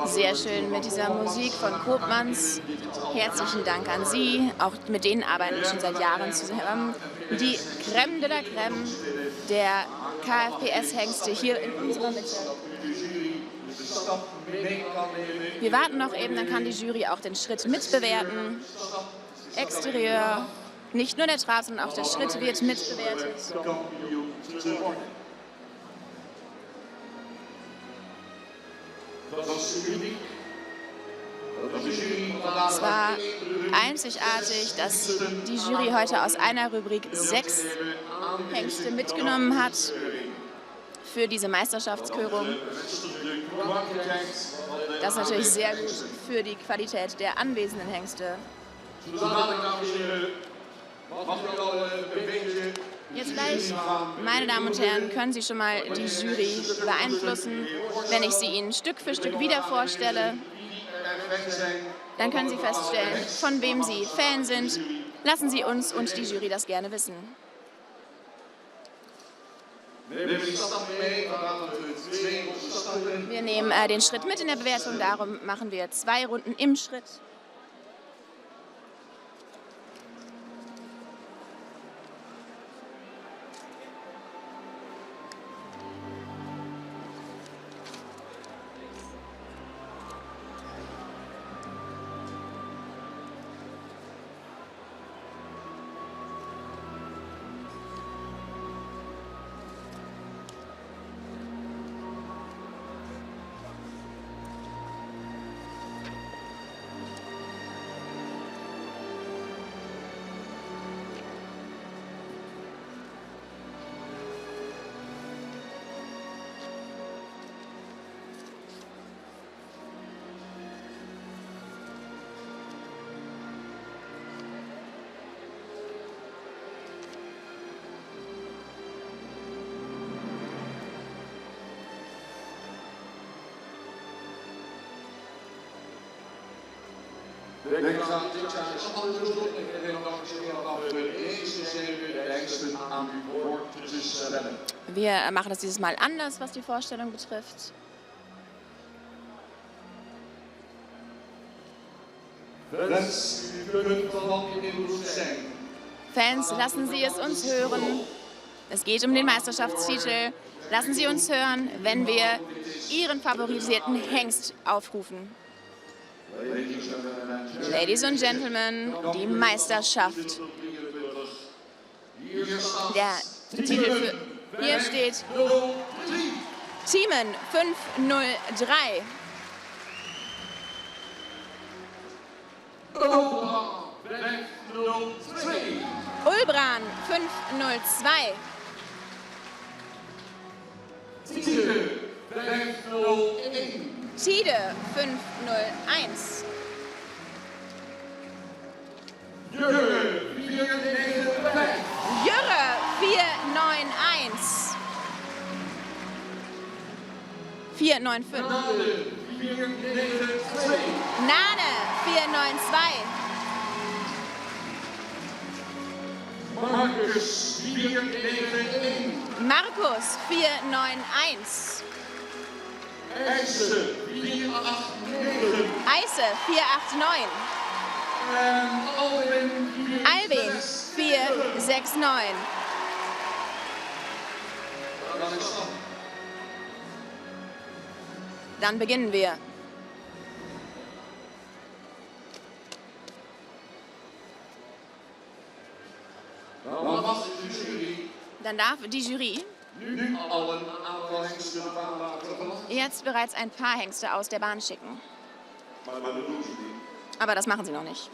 Sehr schön mit dieser Musik von Koopmans. Herzlichen Dank an Sie. Auch mit denen arbeiten wir schon seit Jahren zusammen. Die Crème de la Crème der KFPS-Hengste hier in unserer Mitte. Wir warten noch eben, dann kann die Jury auch den Schritt mitbewerten. Exterieur, nicht nur der Trab, sondern auch der Schritt wird mitbewertet. Es war einzigartig, dass die Jury heute aus einer Rubrik 6 Hengste mitgenommen hat für diese Meisterschaftskörung. Das ist natürlich sehr gut für die Qualität der anwesenden Hengste. Jetzt gleich, meine Damen und Herren, können Sie schon mal die Jury beeinflussen. Wenn ich sie Ihnen Stück für Stück wieder vorstelle, dann können Sie feststellen, von wem Sie Fan sind. Lassen Sie uns und die Jury das gerne wissen. Wir nehmen den Schritt mit in der Bewertung, darum machen wir 2 Runden im Schritt. Wir machen das dieses Mal anders, was die Vorstellung betrifft. Fans, lassen Sie es uns hören. Es geht um den Meisterschaftstitel. Lassen Sie uns hören, wenn wir Ihren favorisierten Hengst aufrufen. Ladies and Gentlemen, die Meisterschaft. Der Titel für... Hier steht Thiemen 503. Ulbran 502. Tide 501. Jürre 491. 495. Nane 492. Markus 491. Eise 489. Albin 469. Dann beginnen wir. Dann darf die Jury jetzt bereits ein paar Hengste aus der Bahn schicken. Aber das machen sie noch nicht.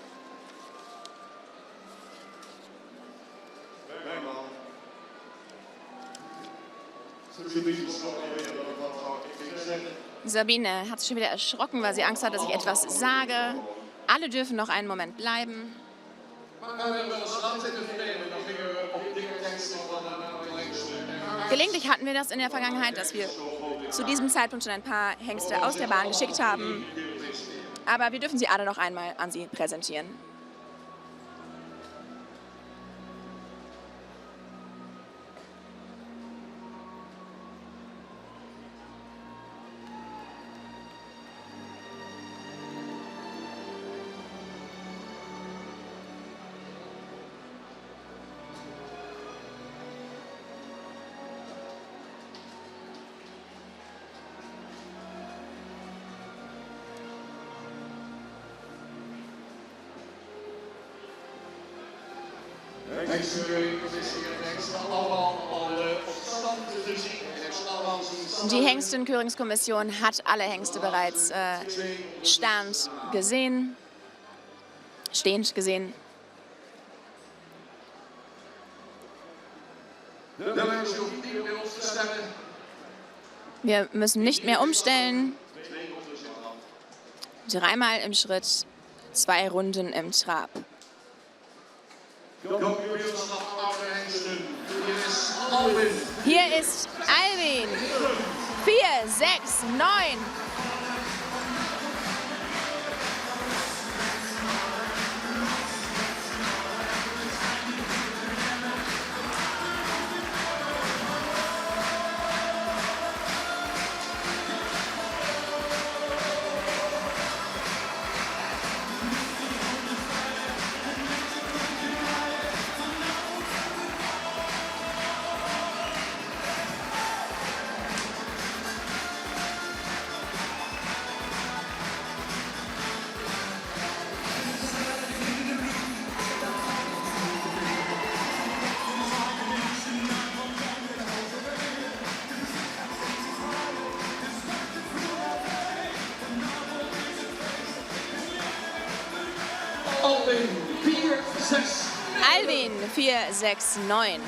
Sabine hat sich schon wieder erschrocken, weil sie Angst hat, dass ich etwas sage. Alle dürfen noch einen Moment bleiben. Gelegentlich hatten wir das in der Vergangenheit, dass wir zu diesem Zeitpunkt schon ein paar Hengste aus der Bahn geschickt haben. Aber wir dürfen sie alle noch einmal an Sie präsentieren. Die Hengstenküringskommission hat alle Hengste bereits stehend gesehen. Wir müssen nicht mehr umstellen. 3-mal im Schritt, 2 Runden im Trab. Hier ist Alvin. 4, 6, 9. Alvin 4, 6, 9.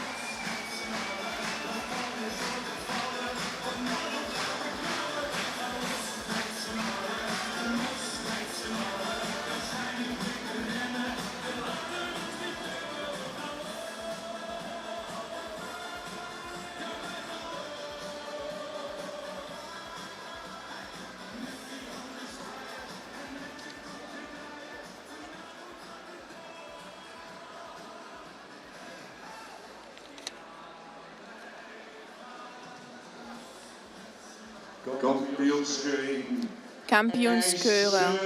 Kampionschöre.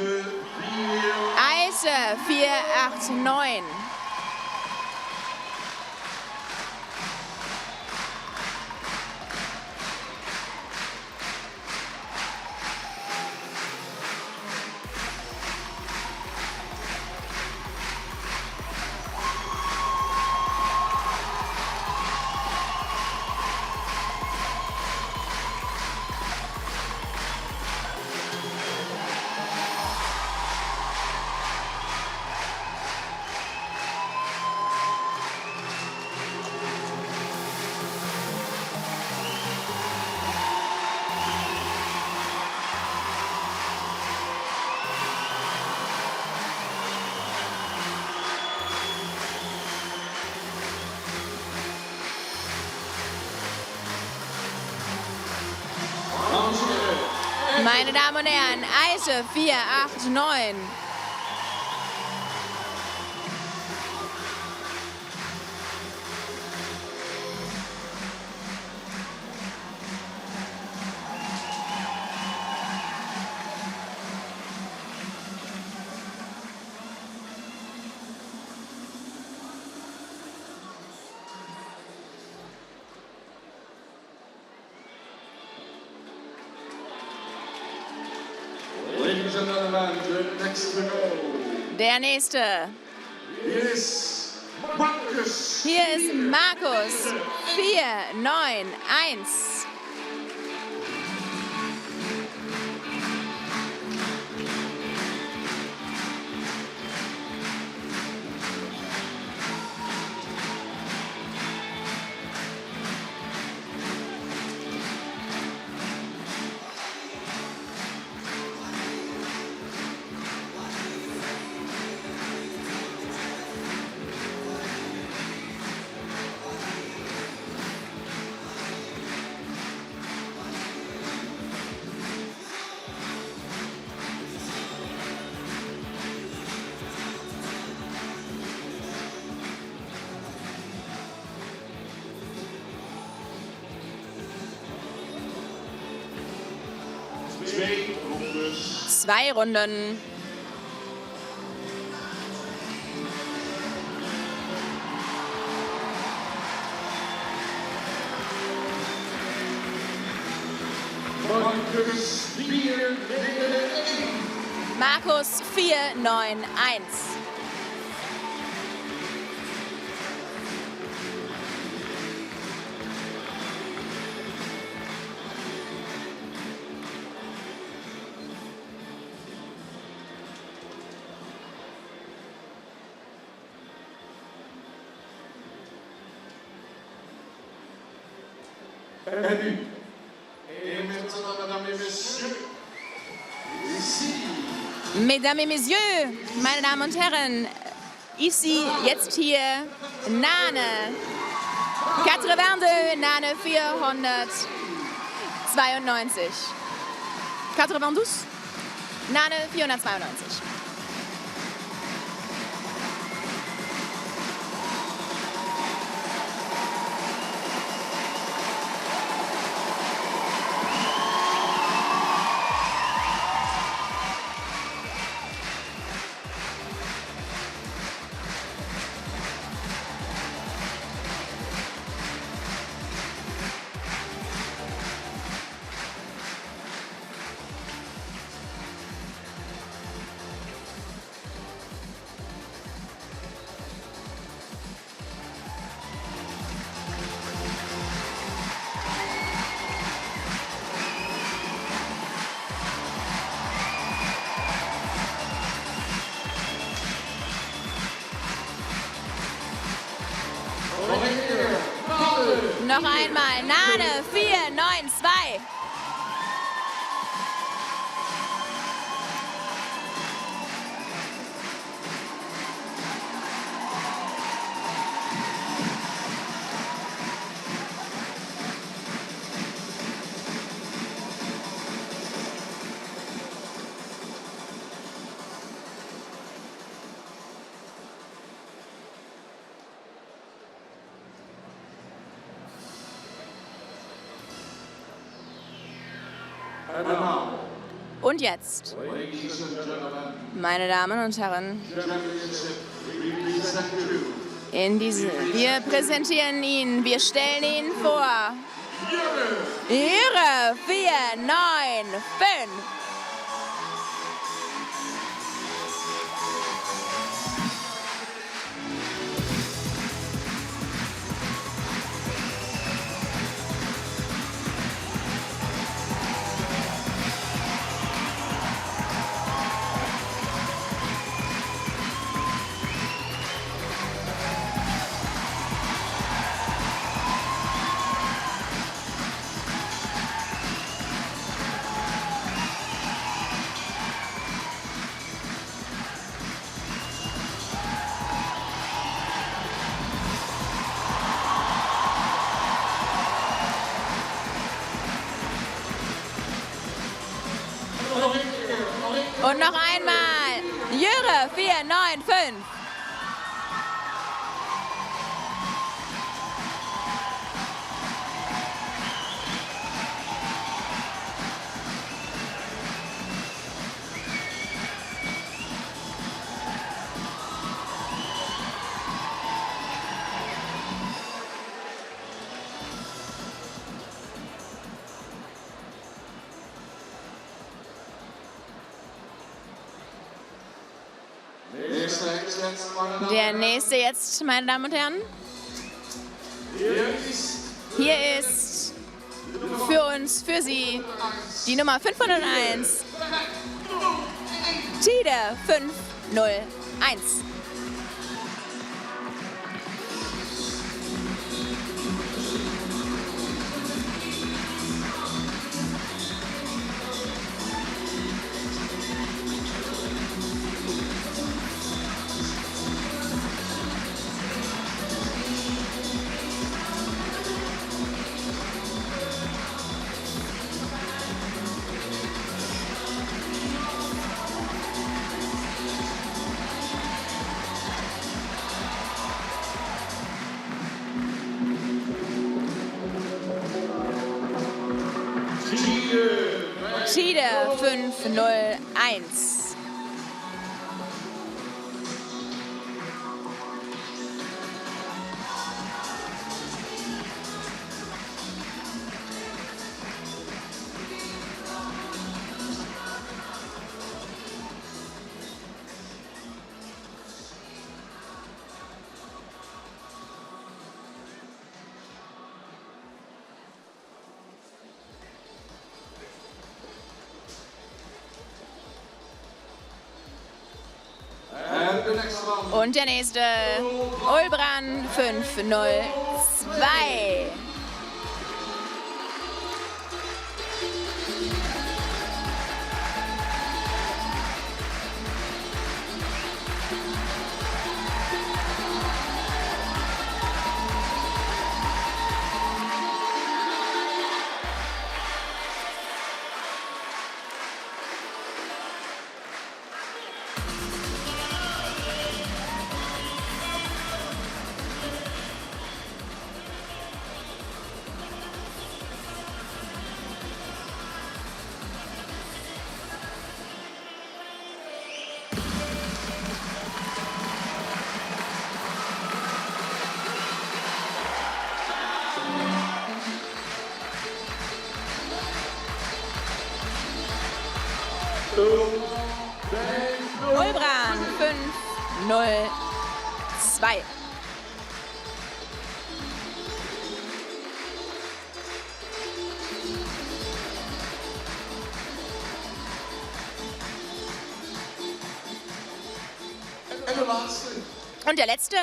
Eise 4, 8, 9. Meine Damen und Herren, Eise 4, 8, 9. Der nächste. Hier ist Markus 4, 9, 1. Zwei Runden. Markus 4, 9, 1. Mesdames et Messieurs, meine Damen und Herren, ici, jetzt hier, Nane, 82, Nane 492. 92? Nane 492. Noch einmal, Nane 492. Und jetzt, meine Damen und Herren, wir präsentieren ihn, wir stellen ihn vor. Ihre 495. Und noch einmal, Jüre 495. Der nächste jetzt, meine Damen und Herren. Hier ist für uns, für Sie, die Nummer 501, Tide 501. Tide 501. Und der nächste, Ulbran 502. Ulbran 5-0-2. Und der letzte?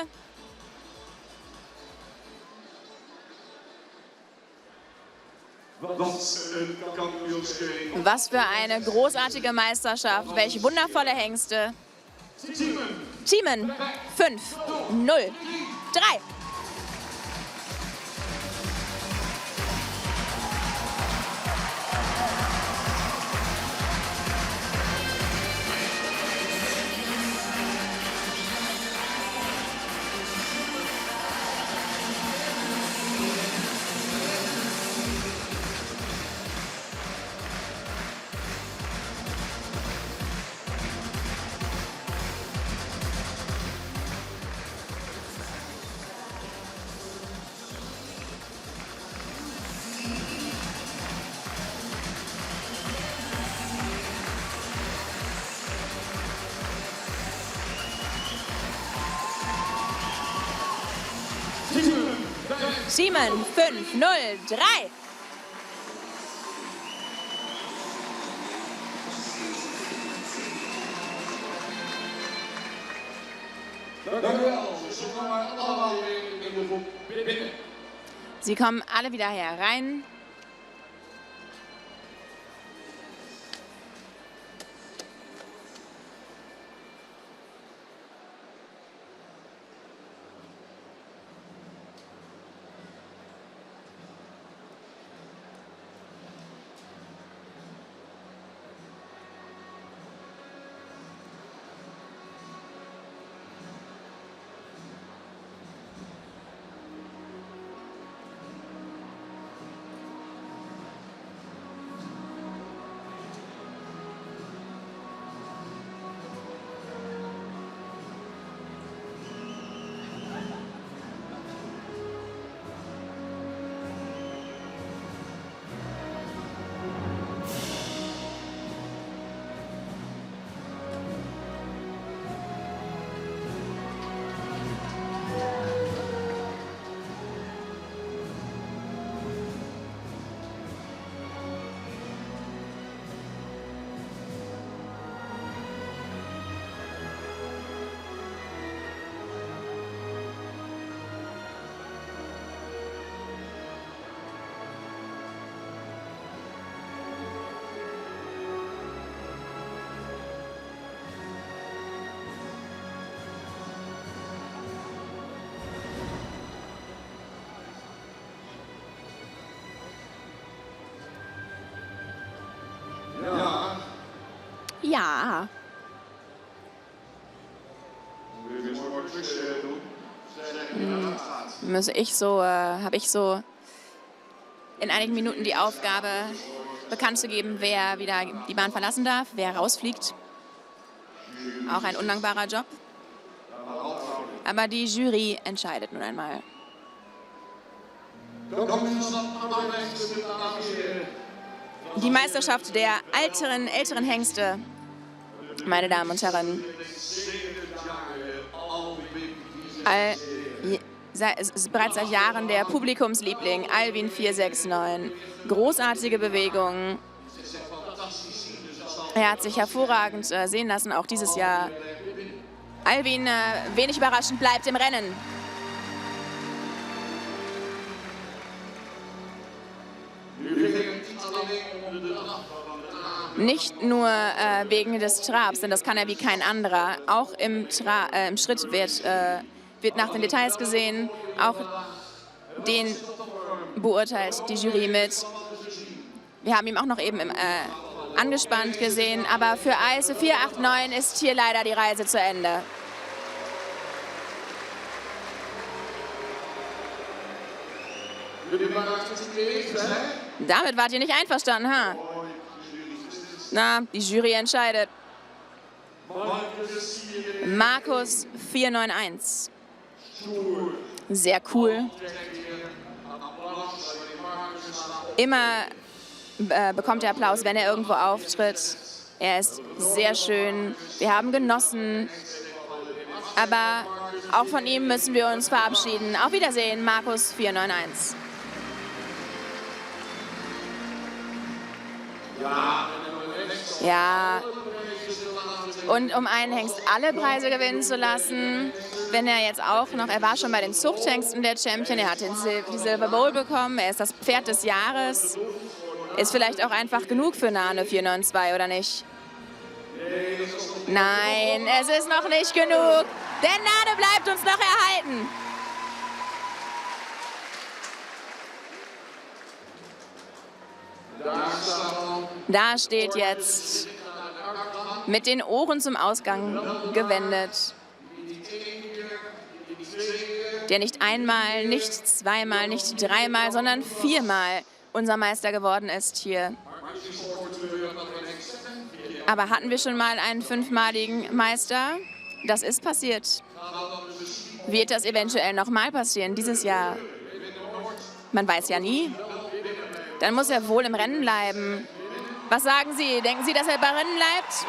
Was für eine großartige Meisterschaft. Welche wundervolle Hengste. Thiemen 5-0-3. Thiemen 5-0-3. Sie kommen alle wieder herein. Ja. Habe ich so in einigen Minuten die Aufgabe, bekannt zu geben, wer wieder die Bahn verlassen darf, wer rausfliegt. Auch ein undankbarer Job. Aber die Jury entscheidet nun einmal. Die Meisterschaft der älteren Hengste, meine Damen und Herren. Es ist bereits seit Jahren der Publikumsliebling, Alwin 469. Großartige Bewegungen. Er hat sich hervorragend sehen lassen, auch dieses Jahr. Alwin, wenig überraschend, bleibt im Rennen. Nicht nur wegen des Trabs, denn das kann er wie kein anderer. Auch im Schritt wird nach den Details gesehen. Auch den beurteilt die Jury mit. Wir haben ihn auch noch eben angespannt gesehen. Aber für ISO 489 ist hier leider die Reise zu Ende. Damit wart ihr nicht einverstanden, ha? Na, die Jury entscheidet. Markus 491. Sehr cool. Immer bekommt er Applaus, wenn er irgendwo auftritt. Er ist sehr schön. Wir haben genossen. Aber auch von ihm müssen wir uns verabschieden. Auf Wiedersehen, Markus 491. Ja. Und um einen Hengst alle Preise gewinnen zu lassen, wenn er jetzt auch noch, er war schon bei den Zuchthengsten der Champion, er hat die Silver Bowl bekommen, er ist das Pferd des Jahres, ist vielleicht auch einfach genug für Nane 492, oder nicht? Nein, es ist noch nicht genug, denn Nane bleibt uns noch erhalten. Da steht jetzt mit den Ohren zum Ausgang gewendet, der nicht einmal, nicht zweimal, nicht dreimal, sondern viermal unser Meister geworden ist hier. Aber hatten wir schon mal einen fünfmaligen Meister? Das ist passiert. Wird das eventuell nochmal passieren dieses Jahr? Man weiß ja nie. Dann muss er wohl im Rennen bleiben. Was sagen Sie? Denken Sie, dass er bei Rennen bleibt?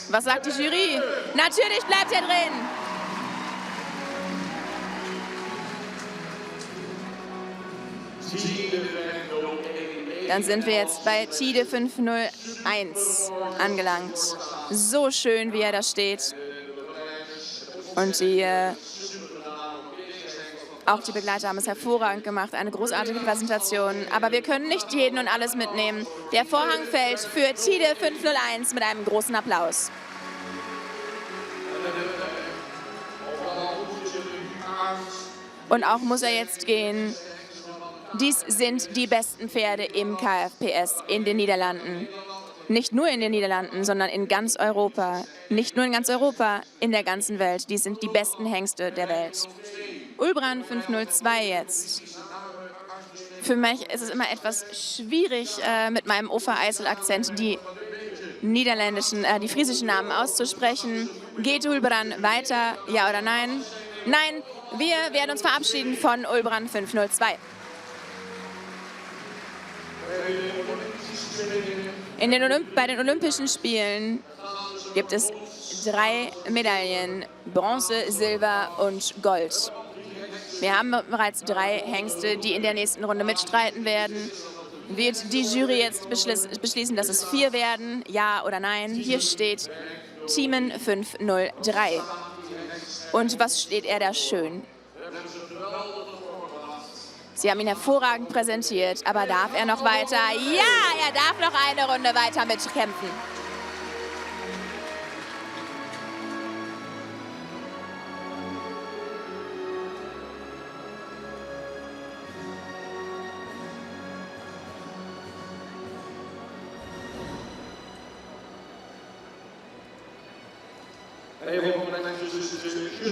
Was sagt die Jury? Natürlich bleibt er drin. Dann sind wir jetzt bei Tide 501 angelangt. So schön, wie er da steht. Und auch die Begleiter haben es hervorragend gemacht. Eine großartige Präsentation. Aber wir können nicht jeden und alles mitnehmen. Der Vorhang fällt für Tide 501 mit einem großen Applaus. Und auch muss er jetzt gehen. Dies sind die besten Pferde im KFPS in den Niederlanden. Nicht nur in den Niederlanden, sondern in ganz Europa. Nicht nur in ganz Europa, in der ganzen Welt. Dies sind die besten Hengste der Welt. Ulbran 502 jetzt. Für mich ist es immer etwas schwierig, mit meinem Overeisel-Akzent die die friesischen Namen auszusprechen. Geht Ulbran weiter, ja oder nein? Nein, wir werden uns verabschieden von Ulbran 502. Bei den Olympischen Spielen gibt es 3 Medaillen, Bronze, Silber und Gold. Wir haben bereits 3 Hengste, die in der nächsten Runde mitstreiten werden. Wird die Jury jetzt beschließen, dass es 4 werden, ja oder nein? Hier steht Thiemen 503. Und was steht er da schön? Sie haben ihn hervorragend präsentiert, aber darf er noch weiter? Ja, er darf noch eine Runde weiter mitkämpfen.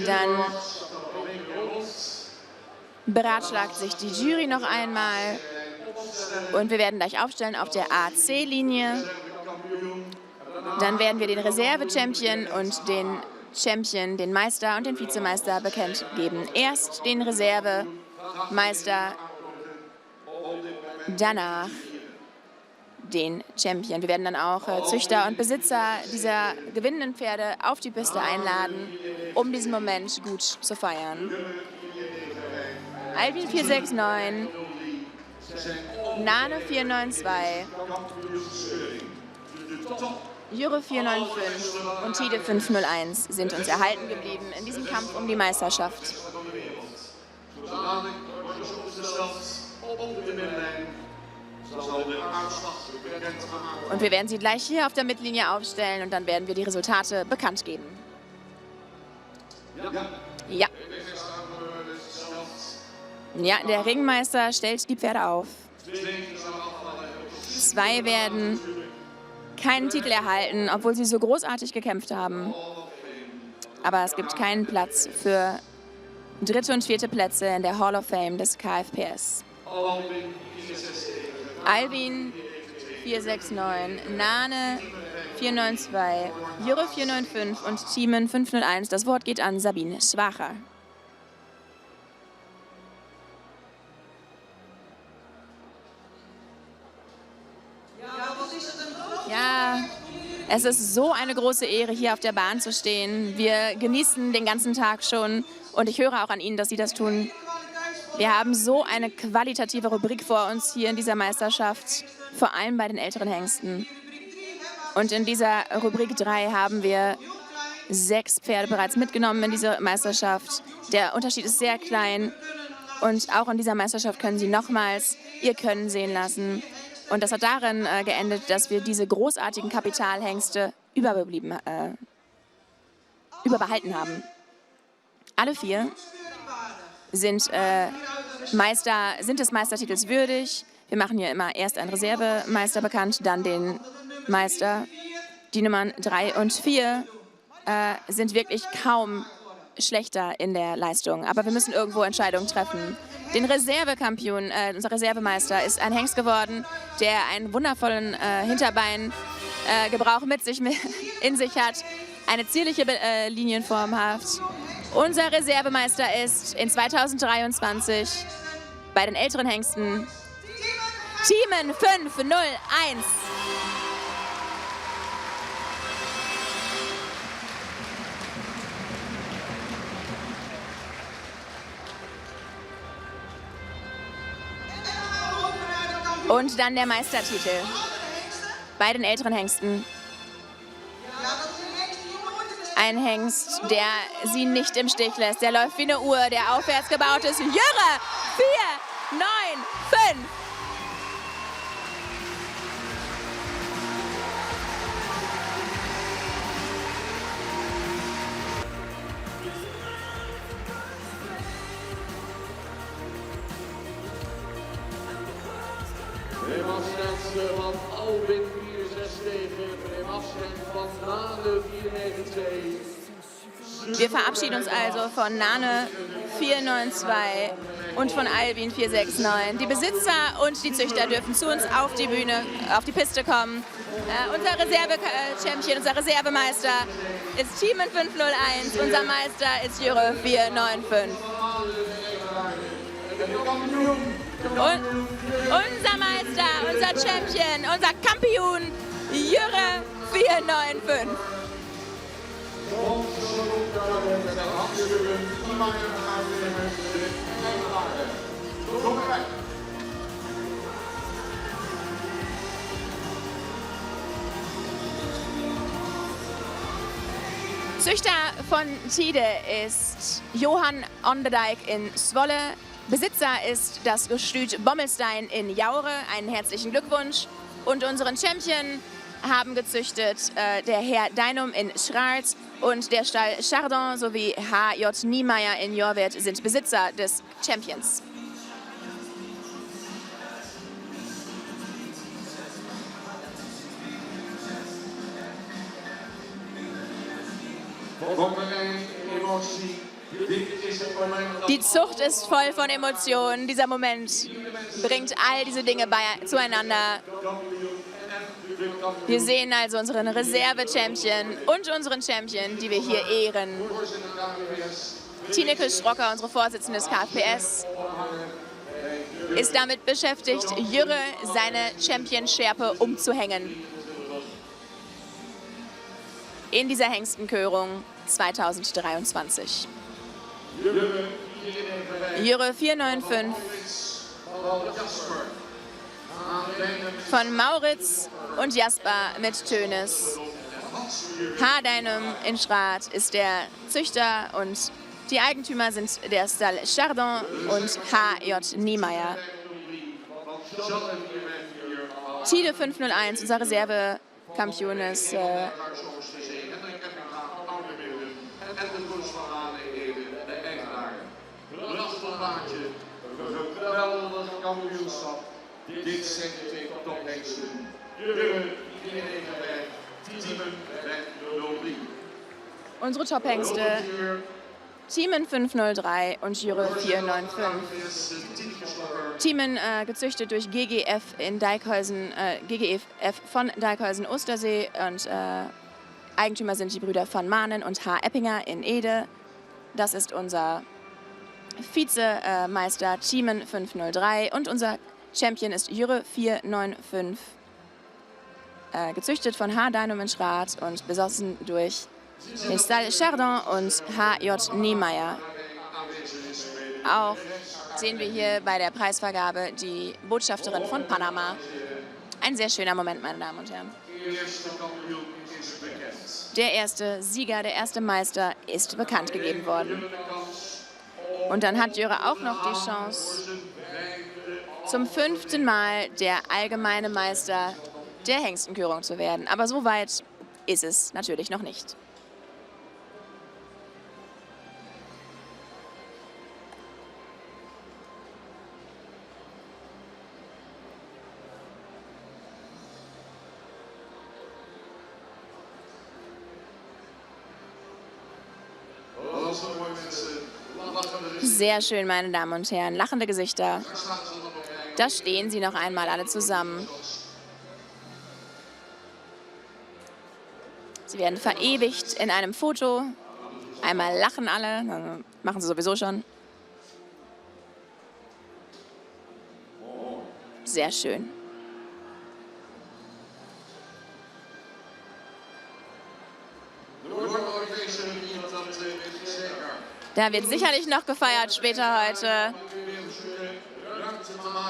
Dann beratschlagt sich die Jury noch einmal und wir werden gleich aufstellen auf der AC-Linie. Dann werden wir den Reserve-Champion und den Champion, den Meister und den Vizemeister bekannt geben. Erst den Reserve-Meister, danach den Champion. Wir werden dann auch Züchter und Besitzer dieser gewinnenden Pferde auf die Piste einladen, um diesen Moment gut zu feiern. Albin 469, Nane 492, Jure 495 und Tide 501 sind uns erhalten geblieben in diesem Kampf um die Meisterschaft. Und wir werden sie gleich hier auf der Mittellinie aufstellen und dann werden wir die Resultate bekannt geben. Ja. Ja, der Ringmeister stellt die Pferde auf. 2 werden keinen Titel erhalten, obwohl sie so großartig gekämpft haben. Aber es gibt keinen Platz für 3. und 4. Plätze in der Hall of Fame des KFPS. Albin 469, Nane 492, Jure 495 und Thiemen 501. Das Wort geht an Sabine Schwacher. Ja, wat is Es ist so eine große Ehre, hier auf der Bahn zu stehen. Wir genießen den ganzen Tag schon und ich höre auch an Ihnen, dass Sie das tun. Wir haben so eine qualitative Rubrik vor uns hier in dieser Meisterschaft, vor allem bei den älteren Hengsten. Und in dieser Rubrik 3 haben wir 6 Pferde bereits mitgenommen in diese Meisterschaft. Der Unterschied ist sehr klein und auch in dieser Meisterschaft können Sie nochmals Ihr Können sehen lassen. Und das hat darin geendet, dass wir diese großartigen Kapitalhengste überbehalten haben. Alle 4 sind des Meistertitels würdig. Wir machen hier immer erst einen Reservemeister bekannt, dann den Meister. Die Nummern 3 und 4 sind wirklich kaum schlechter in der Leistung. Aber wir müssen irgendwo Entscheidungen treffen. Den Reservekampion, unser Reservemeister, ist ein Hengst geworden, der einen wundervollen Hinterbeingebrauch in sich hat, eine zierliche Linienform hat. Unser Reservemeister ist in 2023 bei den älteren Hengsten Thiemen 501. Und dann der Meistertitel bei den älteren Hengsten. Ein Hengst, der sie nicht im Stich lässt. Der läuft wie eine Uhr, der aufwärts gebaut ist. Jürre 4, 9, 5. Im afstand van Albin 469, im afstand van Nane 492. Wir verabschieden uns also von Nane 492 und von Albin 469. Die Besitzer und die Züchter dürfen zu uns auf die Bühne, auf die Piste kommen. Unser Reserve-Champion, unser Reservemeister ist Thiemen 501. Unser Meister ist Jürre 495. Und unser Meister, unser Champion, unser Kampion, Jürre 495. Züchter von Tide ist Johann Onderdijk in Zwolle. Besitzer ist das Gestüt Bommelstein in Jaure. Einen herzlichen Glückwunsch. Und unseren Champion haben gezüchtet der Herr Deinum in Schralt und der Stall Chardon sowie H.J. Niemeyer in Jorwert sind Besitzer des Champions. Die Zucht ist voll von Emotionen. Dieser Moment bringt all diese Dinge zueinander. Wir sehen also unseren Reserve-Champion und unseren Champion, die wir hier ehren. Tineke Schrocker, unsere Vorsitzende des KFPS, ist damit beschäftigt, Jürre seine Champion-Schärpe umzuhängen. In dieser Hengstenkörung 2023. Jürre 495 von Mauritz und Jasper mit Tönes. H. Deinum in Schrath ist der Züchter und die Eigentümer sind der Stall Chardon und H.J. Niemeyer. Tide 501, unser Reservekampion ist Dit zijn de 2 tophengsten. unsere Top-Hengste Thiemen 503 und Jürre 495. Thiemen gezüchtet durch GGF in Dijkhausen, GGF von Dijkhausen-Ostersee und Eigentümer sind die Brüder von Mahnen und H. Eppinger in Ede. Das ist unser Vizemeister Thiemen 503 und unser Champion ist Jürre 495. gezüchtet von H. Deinumenschrath und besossen durch den Stall Chardon und H.J. Niemeyer. Auch sehen wir hier bei der Preisvergabe die Botschafterin von Panama. Ein sehr schöner Moment, meine Damen und Herren. Der erste Sieger, der erste Meister ist bekannt gegeben worden. Und dann hat Jüre auch noch die Chance, zum 5. Mal der allgemeine Meister der Hengstenkürung zu werden. Aber so weit ist es natürlich noch nicht. Sehr schön, meine Damen und Herren. Lachende Gesichter. Da stehen sie noch einmal alle zusammen. Sie werden verewigt in einem Foto. Einmal lachen alle, machen sie sowieso schon. Sehr schön. Da wird sicherlich noch gefeiert später heute.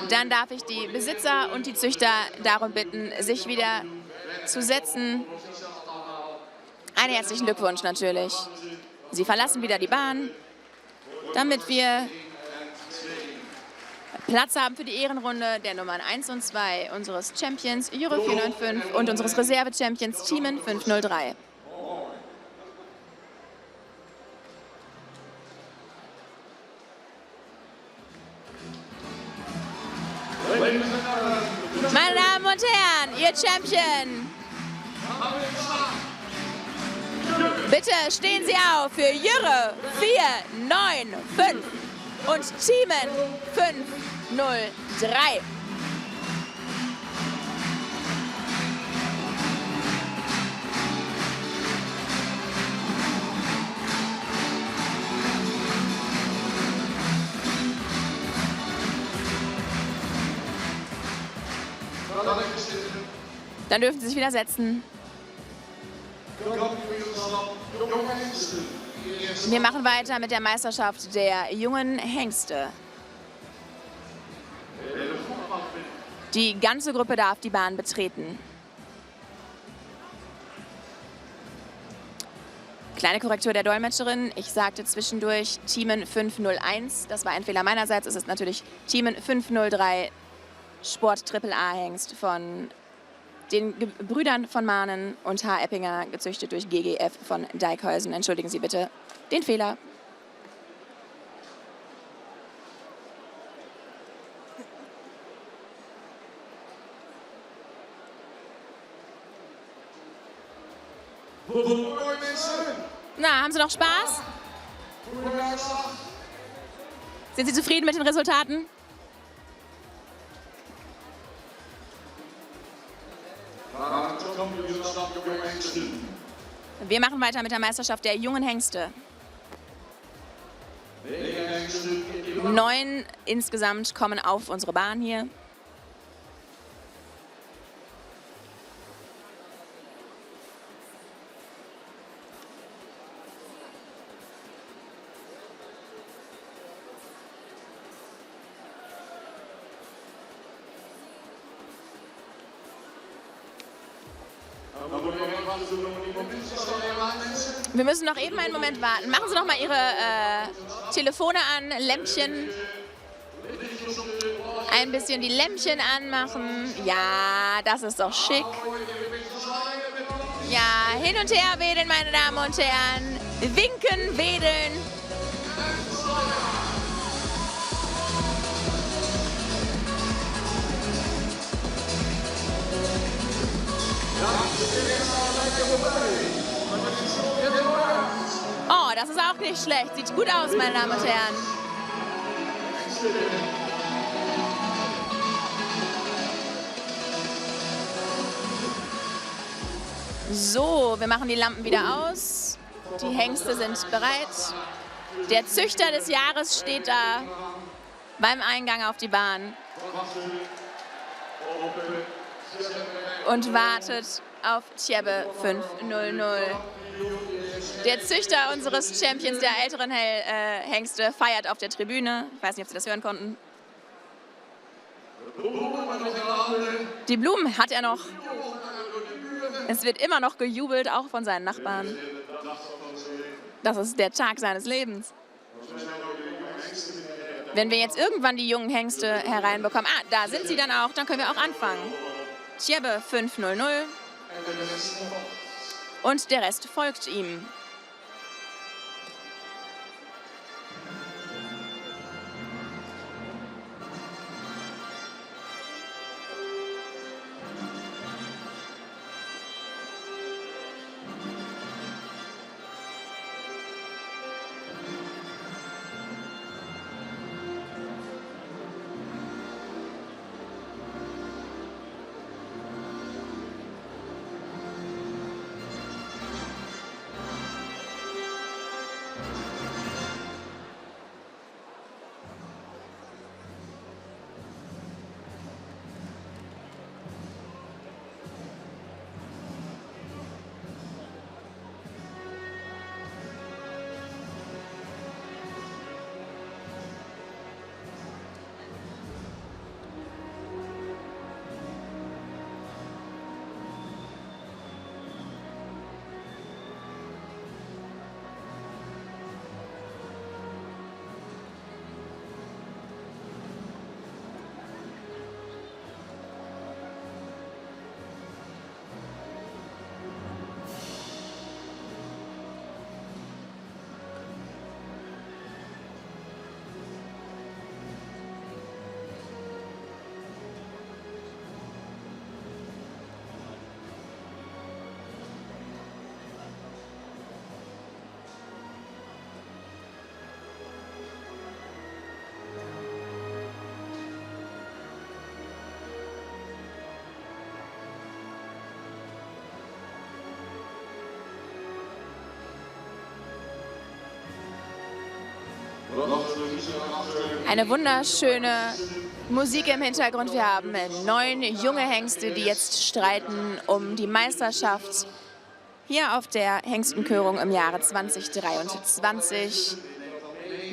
Dann darf ich die Besitzer und die Züchter darum bitten, sich wieder zu setzen. Einen herzlichen Glückwunsch natürlich. Sie verlassen wieder die Bahn, damit wir Platz haben für die Ehrenrunde der Nummern 1 und 2 unseres Champions Jüre 495 und unseres Reserve-Champions Thiemen 503. Meine Damen und Herren, Ihr Champion. Bitte stehen Sie auf für Jüre 495 und Thiemen 503. Dann dürfen Sie sich wieder setzen. Wir machen weiter mit der Meisterschaft der jungen Hengste. Die ganze Gruppe darf die Bahn betreten. Kleine Korrektur der Dolmetscherin. Ich sagte zwischendurch Thiemen 501. Das war ein Fehler meinerseits. Es ist natürlich Thiemen 503 Sport Triple A Hengst von den Brüdern von Mahnen und H. Eppinger, gezüchtet durch GGF von Dijkhuysen. Entschuldigen Sie bitte den Fehler. Na, haben Sie noch Spaß? Sind Sie zufrieden mit den Resultaten? Wir machen weiter mit der Meisterschaft der jungen Hengste. 9 insgesamt kommen auf unsere Bahn hier. Wir müssen noch eben einen Moment warten. Machen Sie doch mal Ihre Telefone an, Lämpchen. Ein bisschen die Lämpchen anmachen. Ja, das ist doch schick. Ja, hin und her wedeln, meine Damen und Herren. Winken, wedeln. Oh, das ist auch nicht schlecht. Sieht gut aus, meine Damen und Herren. So, wir machen die Lampen wieder aus. Die Hengste sind bereit. Der Züchter des Jahres steht da beim Eingang auf die Bahn. und wartet auf Tjebe 500. Der Züchter unseres Champions der älteren Hengste feiert auf der Tribüne. Ich weiß nicht, ob Sie das hören konnten. Die Blumen hat er noch. Es wird immer noch gejubelt, auch von seinen Nachbarn. Das ist der Tag seines Lebens. Wenn wir jetzt irgendwann die jungen Hengste hereinbekommen, da sind sie dann auch, dann können wir auch anfangen. Tjebe 500 und der Rest folgt ihm. Eine wunderschöne Musik im Hintergrund. Wir haben 9 junge Hengste, die jetzt streiten um die Meisterschaft hier auf der Hengstenkörung im Jahre 2023.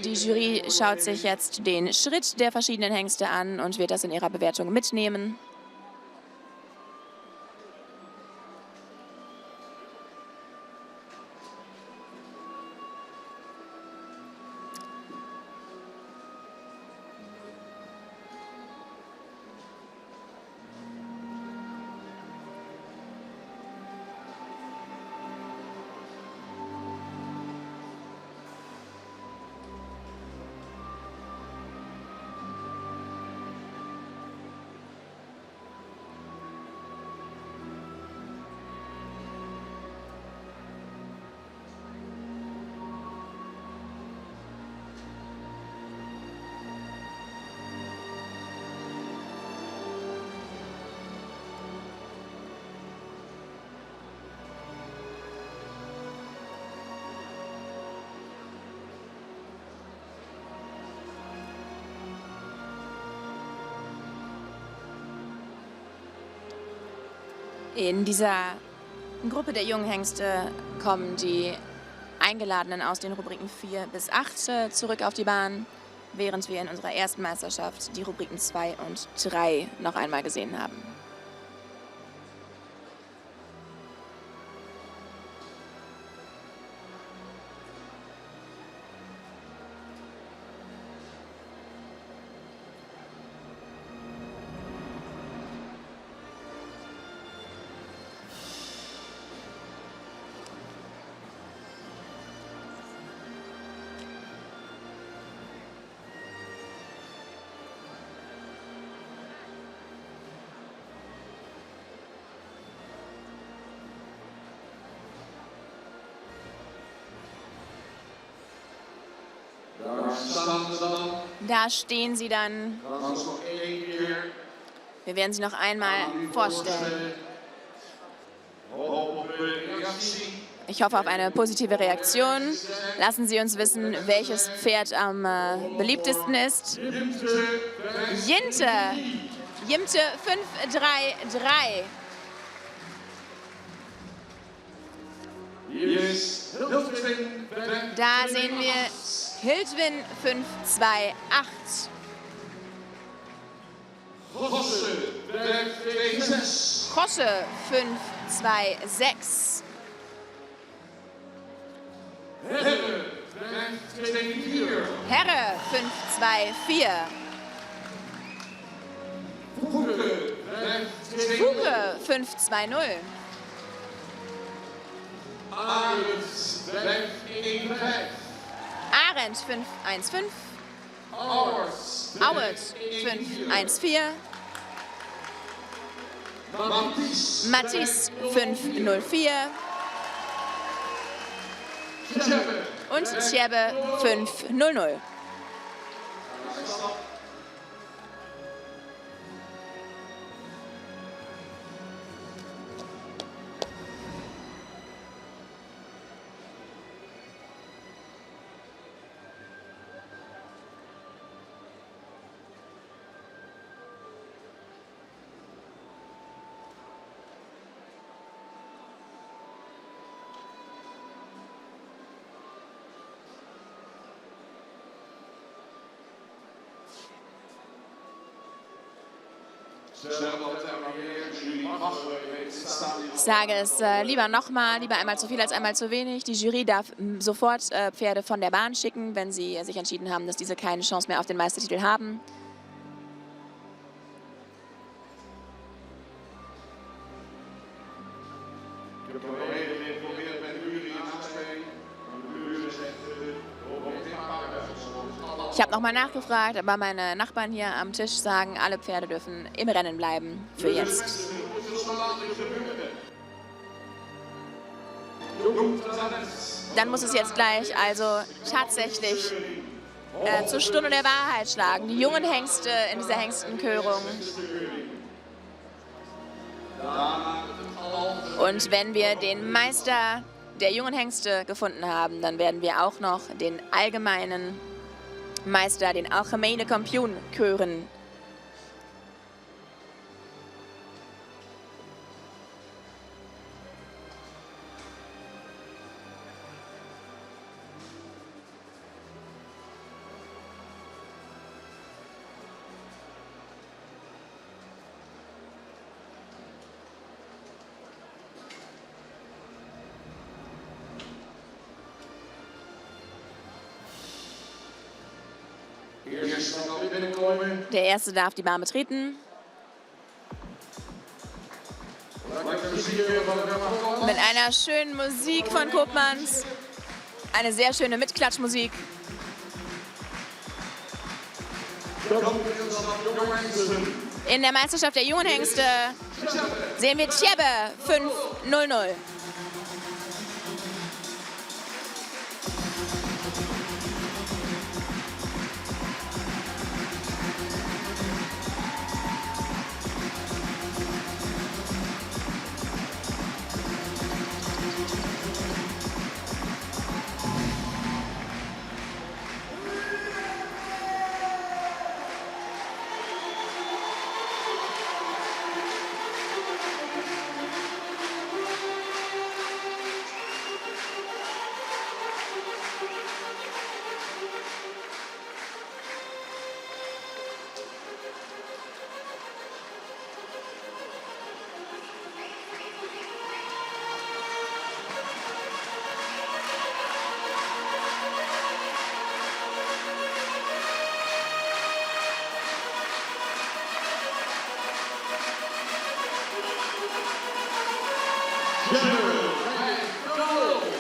Die Jury schaut sich jetzt den Schritt der verschiedenen Hengste an und wird das in ihrer Bewertung mitnehmen. In dieser Gruppe der jungen Hengste kommen die Eingeladenen aus den Rubriken 4 bis 8 zurück auf die Bahn, während wir in unserer ersten Meisterschaft die Rubriken 2 und 3 noch einmal gesehen haben. Da stehen sie dann. Wir werden sie noch einmal vorstellen. Ich hoffe auf eine positive Reaktion. Lassen Sie uns wissen, welches Pferd am beliebtesten ist. Jinte 533. Da sehen wir Hildwin 528. Kosche 526. Herre 524. Fuge 520. Arendt 515. Auert 514. Matisse 504. Und Tjebbe 500. Ich sage es lieber nochmal, lieber einmal zu viel als einmal zu wenig. Die Jury darf sofort Pferde von der Bahn schicken, wenn sie sich entschieden haben, dass diese keine Chance mehr auf den Meistertitel haben. Ich habe nochmal nachgefragt, aber meine Nachbarn hier am Tisch sagen, alle Pferde dürfen im Rennen bleiben für jetzt. Dann muss es jetzt gleich also tatsächlich zur Stunde der Wahrheit schlagen. Die jungen Hengste in dieser Hengstenkörung. Und wenn wir den Meister der jungen Hengste gefunden haben, dann werden wir auch noch den allgemeinen Meister, den Algemene Kampioen, küren. Der Erste darf die Bahn betreten. Mit einer schönen Musik von Koopmans. Eine sehr schöne Mitklatschmusik. In der Meisterschaft der jungen Hengste sehen wir Tjebbe 500.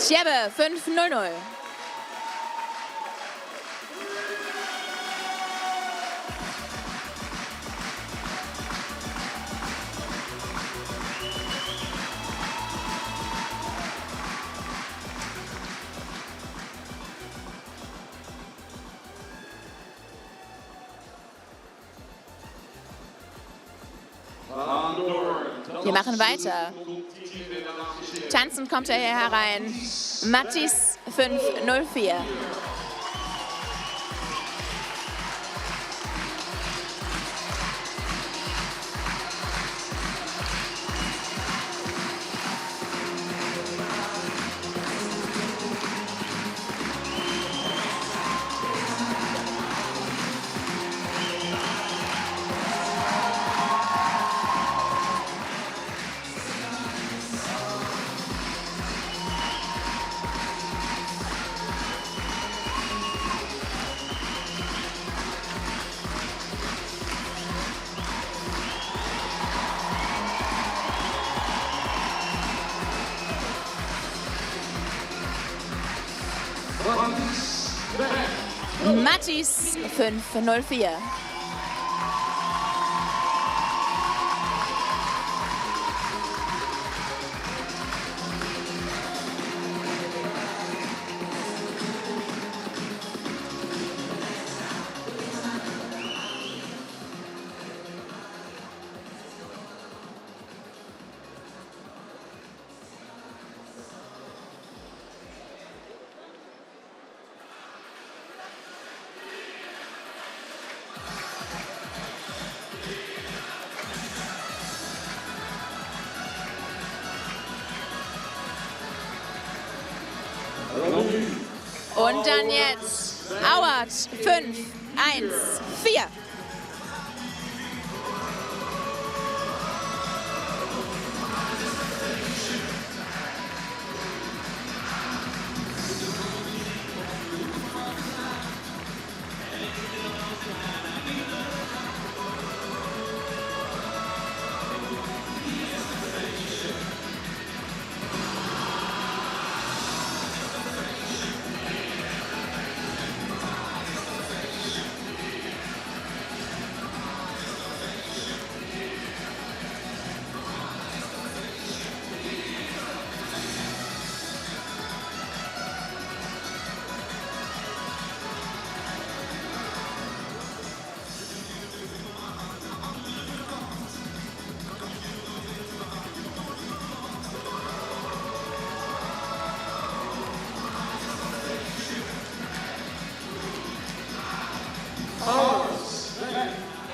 Tjebbe 500. Wir machen weiter. Tanzend kommt er hier herein. Matisse 504. Mattis 504. Und dann jetzt Auert 5, 1, 4.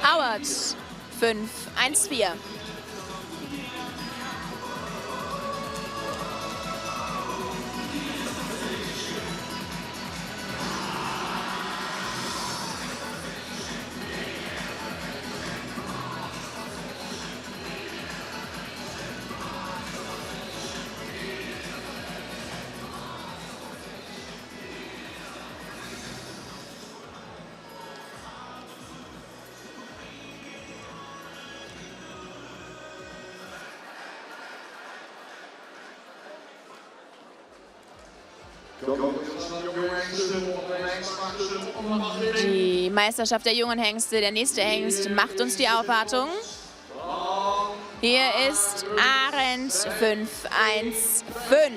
Auert 5, 1, 4. Die Meisterschaft der jungen Hengste, der nächste Hengst, macht uns die Aufwartung. Hier ist Arendt 5, 1, 5.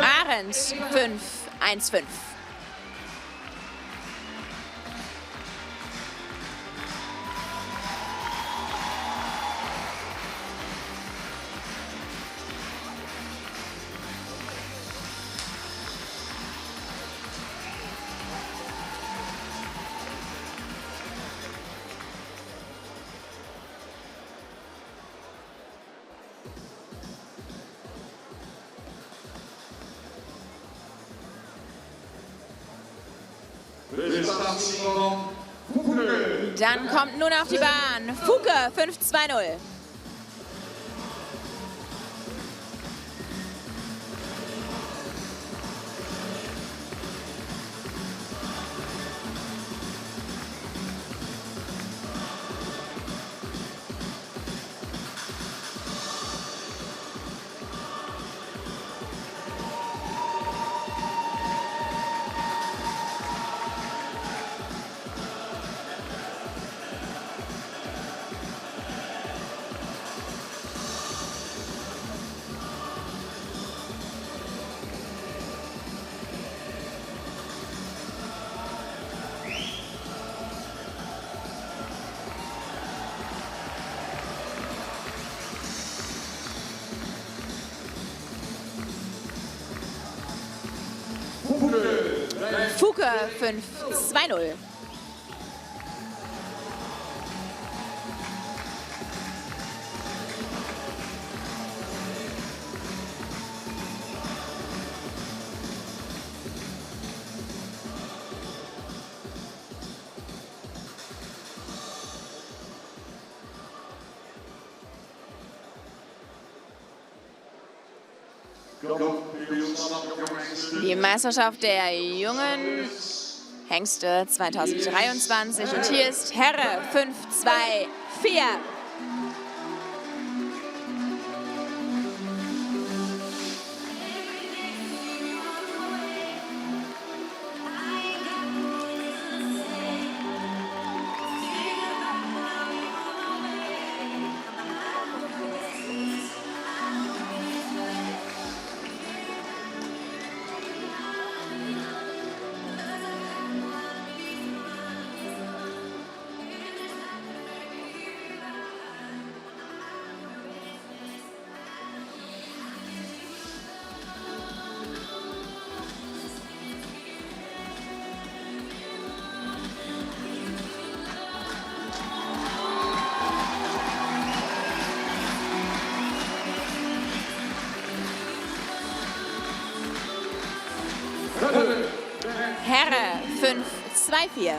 Arendt 5, 1, 5. Dann kommt nun auf die Bahn Fuke 5-2-0. Fuke 5-2-0. Die Meisterschaft der jungen Hengste 2023 und hier ist Herre 5-2-4. Herre 5-2-4.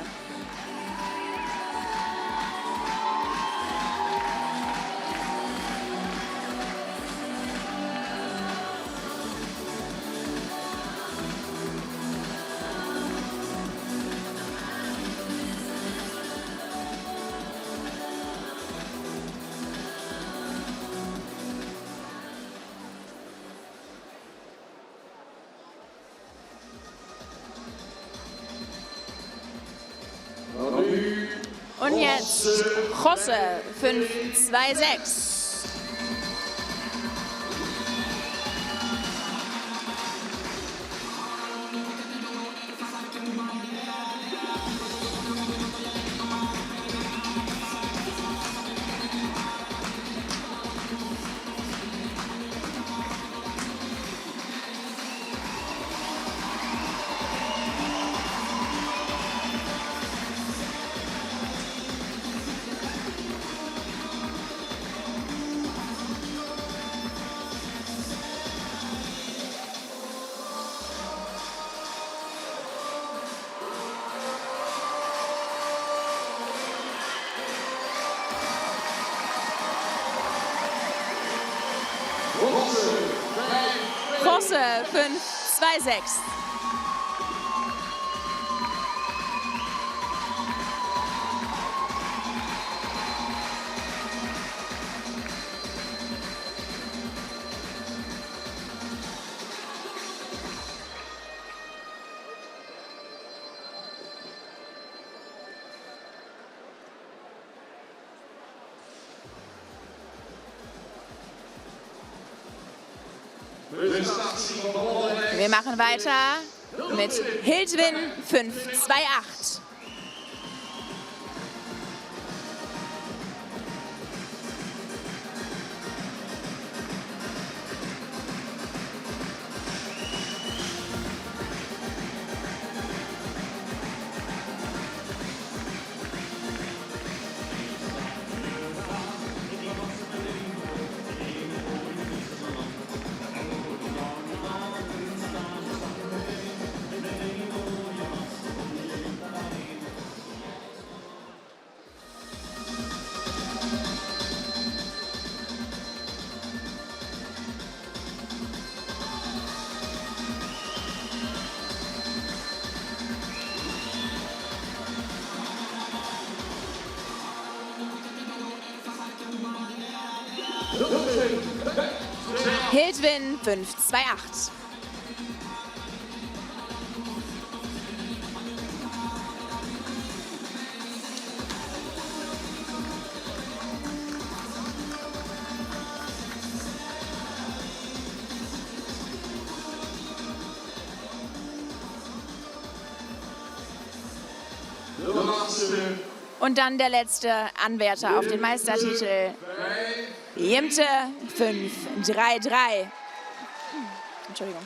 Und jetzt Jose 5-2-6. Jose 5-2-6. Wir machen weiter mit Hildwin 5-2-8. Hildwin 5-2-8. Und dann der letzte Anwärter auf den Meistertitel, Jimte 5-3-3. Entschuldigung.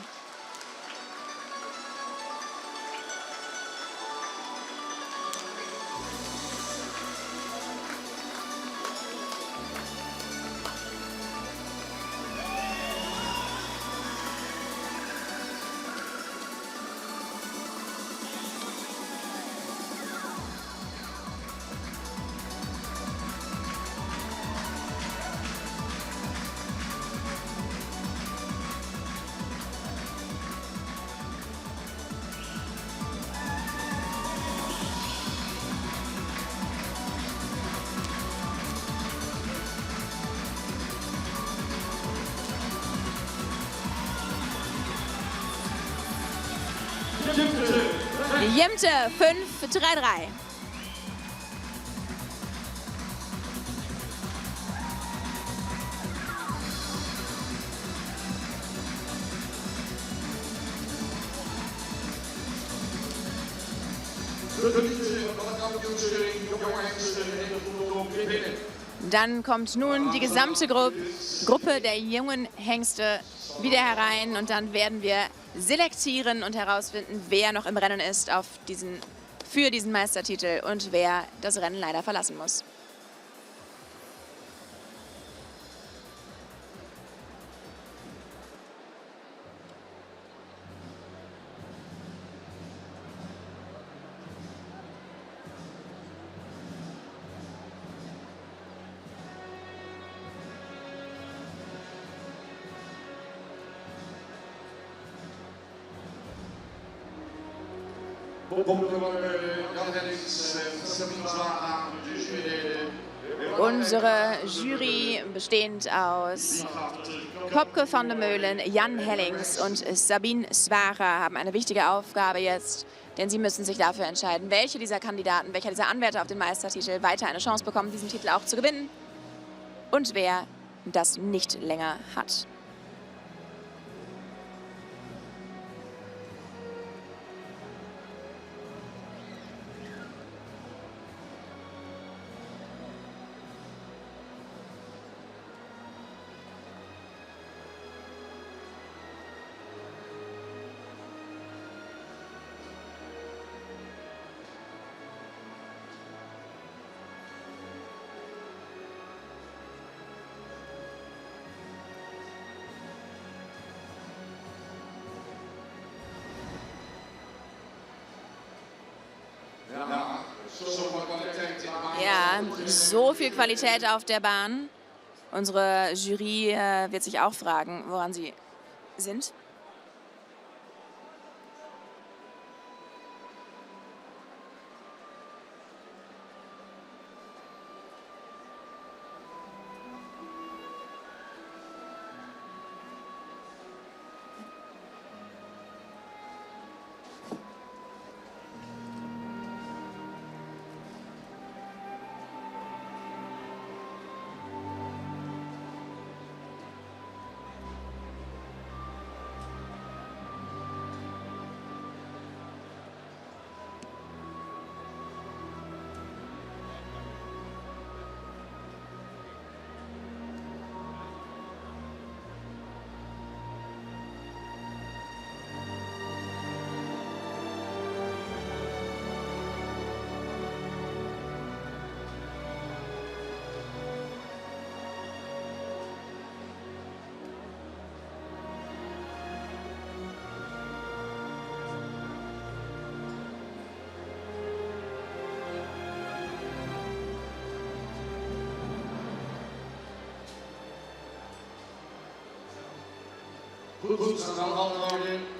Jemte 5-3-3. Dann kommt nun die gesamte Gruppe der jungen Hengste wieder herein und dann werden wir selektieren und herausfinden, wer noch im Rennen ist für diesen Meistertitel und wer das Rennen leider verlassen muss. Unsere Jury bestehend aus Popke van der Meulen, Jan Hellings und Sabine Zwara haben eine wichtige Aufgabe jetzt, denn sie müssen sich dafür entscheiden, welche dieser Kandidaten, welcher dieser Anwärter auf den Meistertitel weiter eine Chance bekommen, diesen Titel auch zu gewinnen und wer das nicht länger hat. Ja, so viel Qualität auf der Bahn. Unsere Jury wird sich auch fragen, woran sie sind.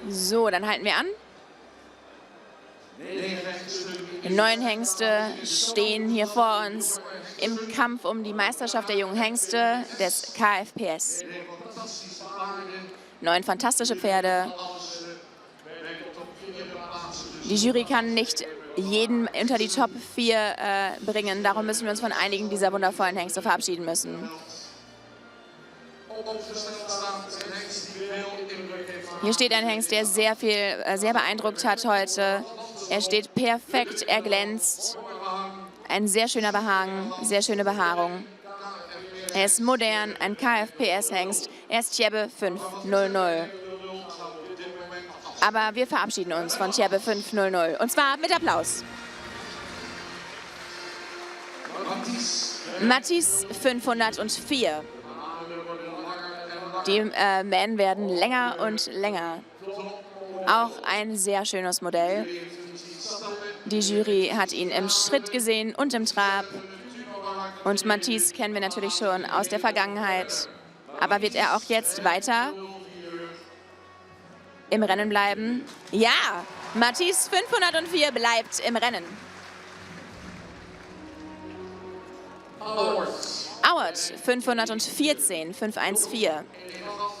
So, dann halten wir an. Die 9 Hengste stehen hier vor uns im Kampf um die Meisterschaft der jungen Hengste des KFPS. 9 fantastische Pferde. Die Jury kann nicht jeden unter die Top 4 bringen. Darum müssen wir uns von einigen dieser wundervollen Hengste verabschieden müssen. Hier steht ein Hengst, der sehr beeindruckt hat heute. Er steht perfekt, er glänzt. Ein sehr schöner Behagen, sehr schöne Behaarung. Er ist modern, ein KFPS-Hengst. Er ist Tjebbe 500. Aber wir verabschieden uns von Tjebbe 500. Und zwar mit Applaus. Matisse 504. Die Mähen werden länger und länger. Auch ein sehr schönes Modell. Die Jury hat ihn im Schritt gesehen und im Trab. Und Matisse kennen wir natürlich schon aus der Vergangenheit. Aber wird er auch jetzt weiter im Rennen bleiben? Ja, Matisse 504 bleibt im Rennen. Auert 514, 514.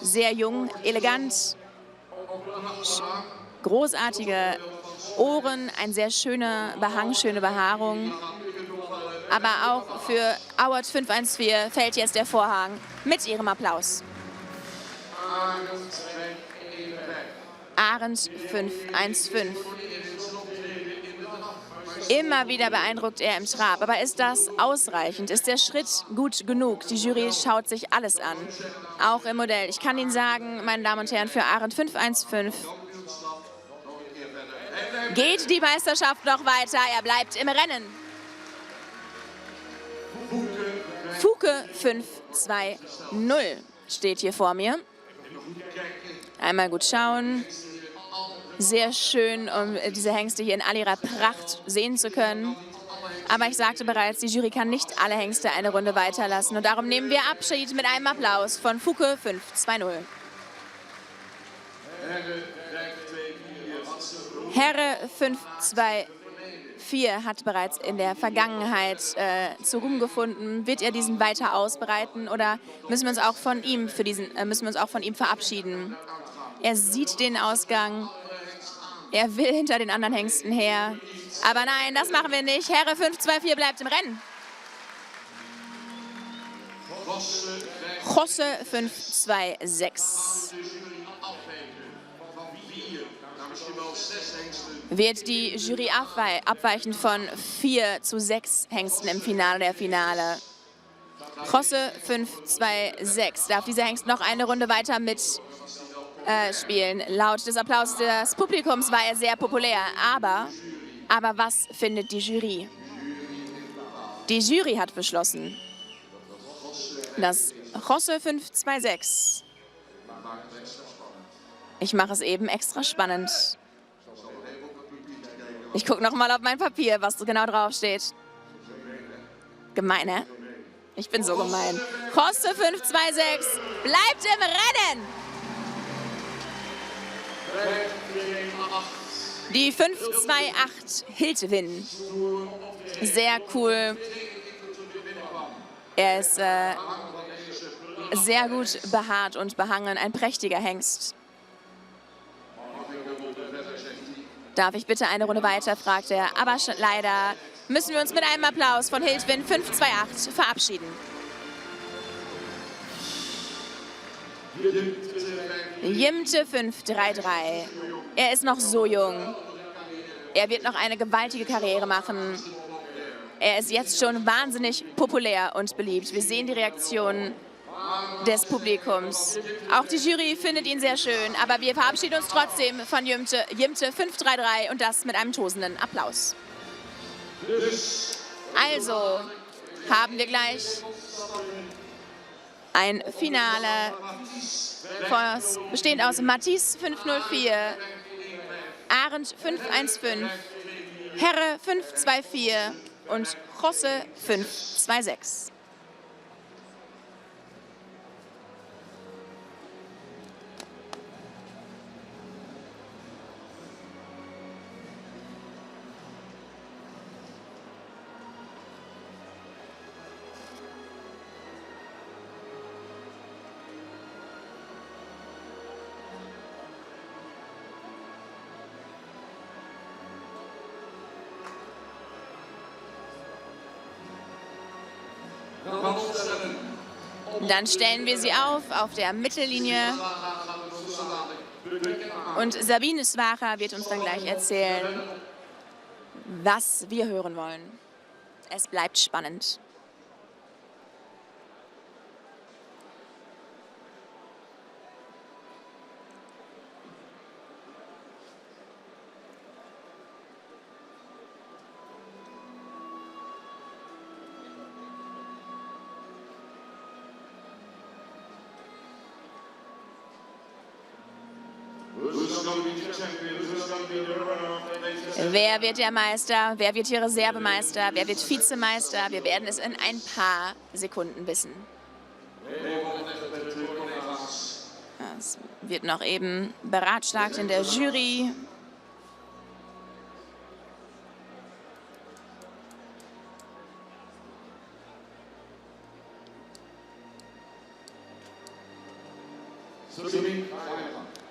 Sehr jung, elegant, großartige Ohren, ein sehr schöner Behang, schöne Behaarung. Aber auch für Award 514 fällt jetzt der Vorhang mit ihrem Applaus. Arendt 515. Immer wieder beeindruckt er im Trab. Aber ist das ausreichend? Ist der Schritt gut genug? Die Jury schaut sich alles an, auch im Modell. Ich kann Ihnen sagen, meine Damen und Herren, für Arendt 515 geht die Meisterschaft noch weiter. Er bleibt im Rennen. Fuke 520 steht hier vor mir. Einmal gut schauen. Sehr schön, um diese Hengste hier in all ihrer Pracht sehen zu können. Aber ich sagte bereits, die Jury kann nicht alle Hengste eine Runde weiterlassen. Und darum nehmen wir Abschied mit einem Applaus von Fuke 520. Herre 524 hat bereits in der Vergangenheit zu Ruhm gefunden. Wird er diesen weiter ausbreiten oder müssen wir uns auch von ihm verabschieden? Er sieht den Ausgang. Er will hinter den anderen Hengsten her. Aber nein, das machen wir nicht. Herre 524 bleibt im Rennen. Josse 526. Wird die Jury abweichen von 4 zu 6 Hengsten im Finale der Finale. Josse 526. Darf dieser Hengst noch eine Runde weiter mitspielen? Laut des Applaus des Publikums war er sehr populär. Aber was findet die Jury? Die Jury hat beschlossen, dass Josse 526, ich mache es eben extra spannend. Ich gucke noch mal auf mein Papier, was genau draufsteht. Gemein, ne? Ich bin so gemein. Josse 526 bleibt im Rennen. Die 528 Hildwin. Sehr cool. Er ist sehr gut behaart und behangen. Ein prächtiger Hengst. Darf ich bitte eine Runde weiter, fragt er. Aber leider müssen wir uns mit einem Applaus von Hildwin 528 verabschieden. Jimte 533. Er ist noch so jung. Er wird noch eine gewaltige Karriere machen. Er ist jetzt schon wahnsinnig populär und beliebt. Wir sehen die Reaktionen des Publikums. Auch die Jury findet ihn sehr schön, aber wir verabschieden uns trotzdem von Jimte 533 und das mit einem tosenden Applaus. Also haben wir gleich ein Finale bestehend aus Matisse 504, Arendt 515, Herre 524 und Josse 526. Dann stellen wir sie auf der Mittellinie. Und Sabine Swacher wird uns dann gleich erzählen, was wir hören wollen. Es bleibt spannend. Wer wird der Meister? Wer wird hier Reservemeister? Wer wird Vizemeister? Wir werden es in ein paar Sekunden wissen. Es wird noch eben beratschlagt in der Jury.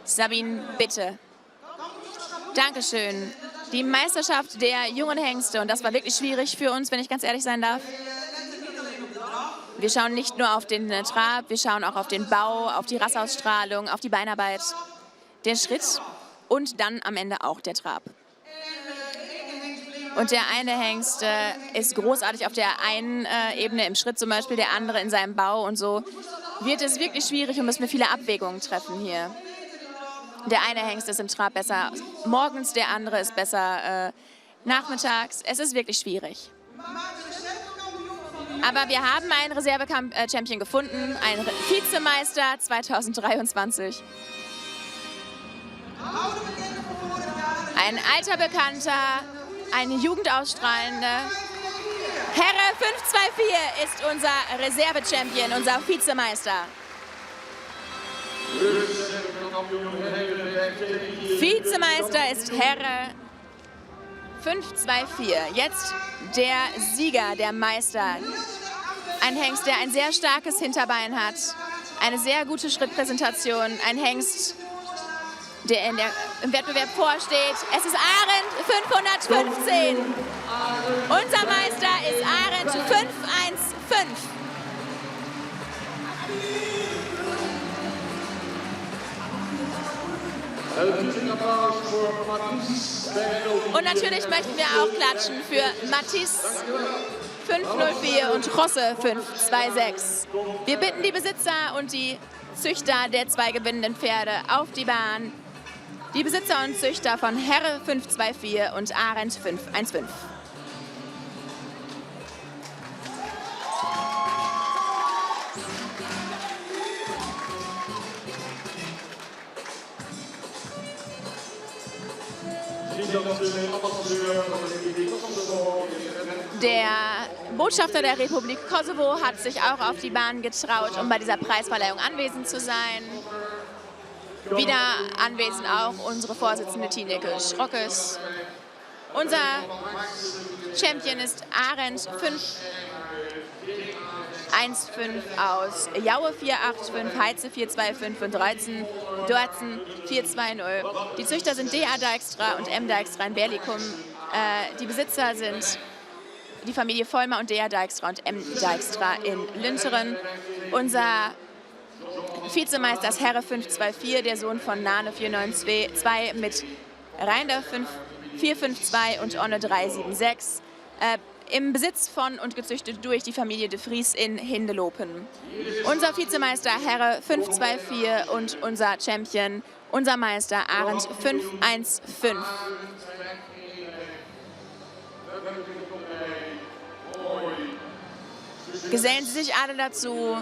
Sabine, bitte. Dankeschön. Die Meisterschaft der jungen Hengste, und das war wirklich schwierig für uns, wenn ich ganz ehrlich sein darf. Wir schauen nicht nur auf den Trab, wir schauen auch auf den Bau, auf die Rassausstrahlung, auf die Beinarbeit, den Schritt und dann am Ende auch der Trab. Und der eine Hengst ist großartig auf der einen Ebene im Schritt zum Beispiel, der andere in seinem Bau, und so wird es wirklich schwierig und müssen wir viele Abwägungen treffen hier. Der eine Hengst ist im Trab besser morgens, der andere ist besser nachmittags. Es ist wirklich schwierig. Aber wir haben einen Reserve-Champion gefunden, einen Vizemeister 2023. Ein alter Bekannter, eine Jugendausstrahlende. Herre 524 ist unser Reserve-Champion, unser Vizemeister. Vizemeister ist Herre 524. Jetzt der Sieger, der Meister. Ein Hengst, der ein sehr starkes Hinterbein hat, eine sehr gute Schrittpräsentation. Ein Hengst, der im Wettbewerb vorsteht. Es ist Arendt 515. Unser Meister ist Arendt 515. Und natürlich möchten wir auch klatschen für Mathis 504 und Rosse 526. Wir bitten die Besitzer und die Züchter der zwei gewinnenden Pferde auf die Bahn. Die Besitzer und Züchter von Herre 524 und Arendt 515. Der Botschafter der Republik Kosovo hat sich auch auf die Bahn getraut, um bei dieser Preisverleihung anwesend zu sein. Wieder anwesend auch unsere Vorsitzende Tineke Schrockes. Unser Champion ist Arendt 515 aus Jaue 485, Heize 425 und Dortzen 420. Die Züchter sind D.A. Dijkstra und M. Dijkstra in Berlikum. Die Besitzer sind die Familie Vollmer und D.A. Dijkstra und M. Dijkstra in Lünteren. Unser Vizemeister ist Herre 524, der Sohn von Nane 492 mit Reinder 452 und Onne 376. Im Besitz von und gezüchtet durch die Familie de Vries in Hindelopen. Unser Vizemeister Herre 524 und unser Champion, unser Meister Arendt 515. Gesellen Sie sich alle dazu.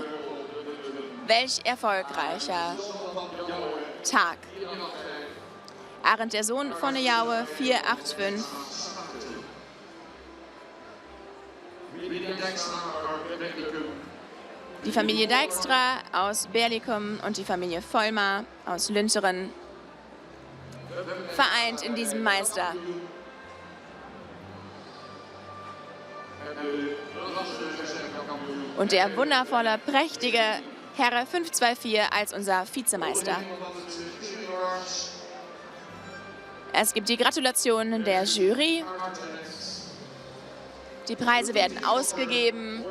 Welch erfolgreicher Tag. Arendt, der Sohn von der Jaue 485. Die Familie Dijkstra aus Berlikum und die Familie Vollmer aus Lünteren vereint in diesem Meister. Und der wundervolle, prächtige Herre 524 als unser Vizemeister. Es gibt die Gratulationen der Jury. Die Preise werden ausgegeben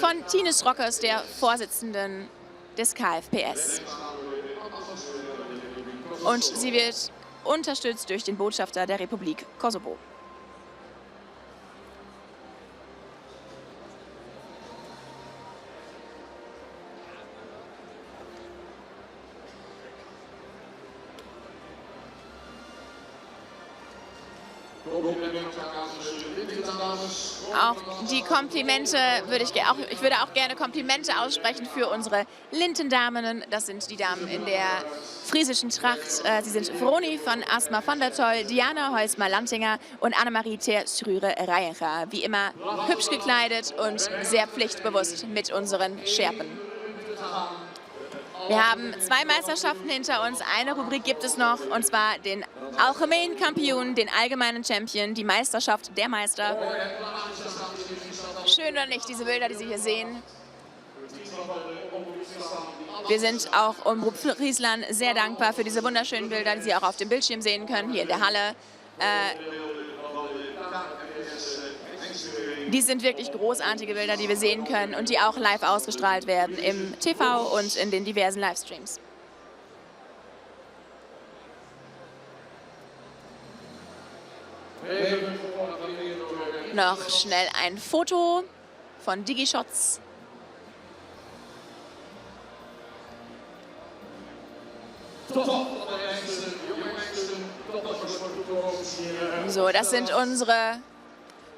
von Tine Schrockes, der Vorsitzenden des KFPS. Und sie wird unterstützt durch den Botschafter der Republik Kosovo. Auch die Komplimente ich würde auch gerne Komplimente aussprechen für unsere Lindendamen. Das sind die Damen in der friesischen Tracht. Sie sind Vroni von Asma von der Toll, Diana Heusmer-Lantinger und Annemarie Ter-Schrüre-Reicher. Wie immer hübsch gekleidet und sehr pflichtbewusst mit unseren Scherpen. Wir haben 2 Meisterschaften hinter uns. Eine Rubrik gibt es noch, und zwar den Algemeen Kampioen, den allgemeinen Champion, die Meisterschaft der Meister. Schön oder nicht, diese Bilder, die Sie hier sehen. Wir sind auch Omroep Friesland sehr dankbar für diese wunderschönen Bilder, die Sie auch auf dem Bildschirm sehen können, hier in der Halle. Dies sind wirklich großartige Bilder, die wir sehen können und die auch live ausgestrahlt werden im TV und in den diversen Livestreams. Noch schnell ein Foto von DigiShots. So, das sind unsere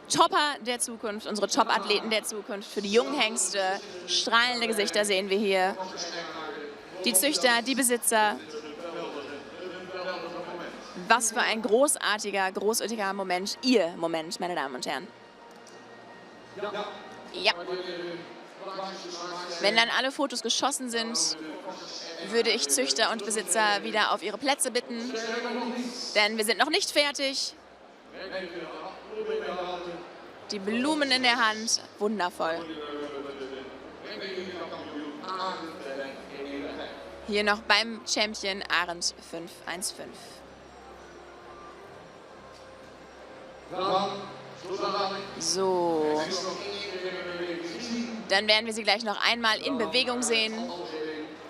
Topper der Zukunft, unsere Top-Athleten der Zukunft. Für die jungen Hengste, strahlende Gesichter sehen wir hier. Die Züchter, die Besitzer. Was für ein großartiger Moment. Ihr Moment, meine Damen und Herren. Ja. Wenn dann alle Fotos geschossen sind, würde ich Züchter und Besitzer wieder auf ihre Plätze bitten, denn wir sind noch nicht fertig. Die Blumen in der Hand, wundervoll. Hier noch beim Champion Arend 515. So. Dann werden wir sie gleich noch einmal in Bewegung sehen.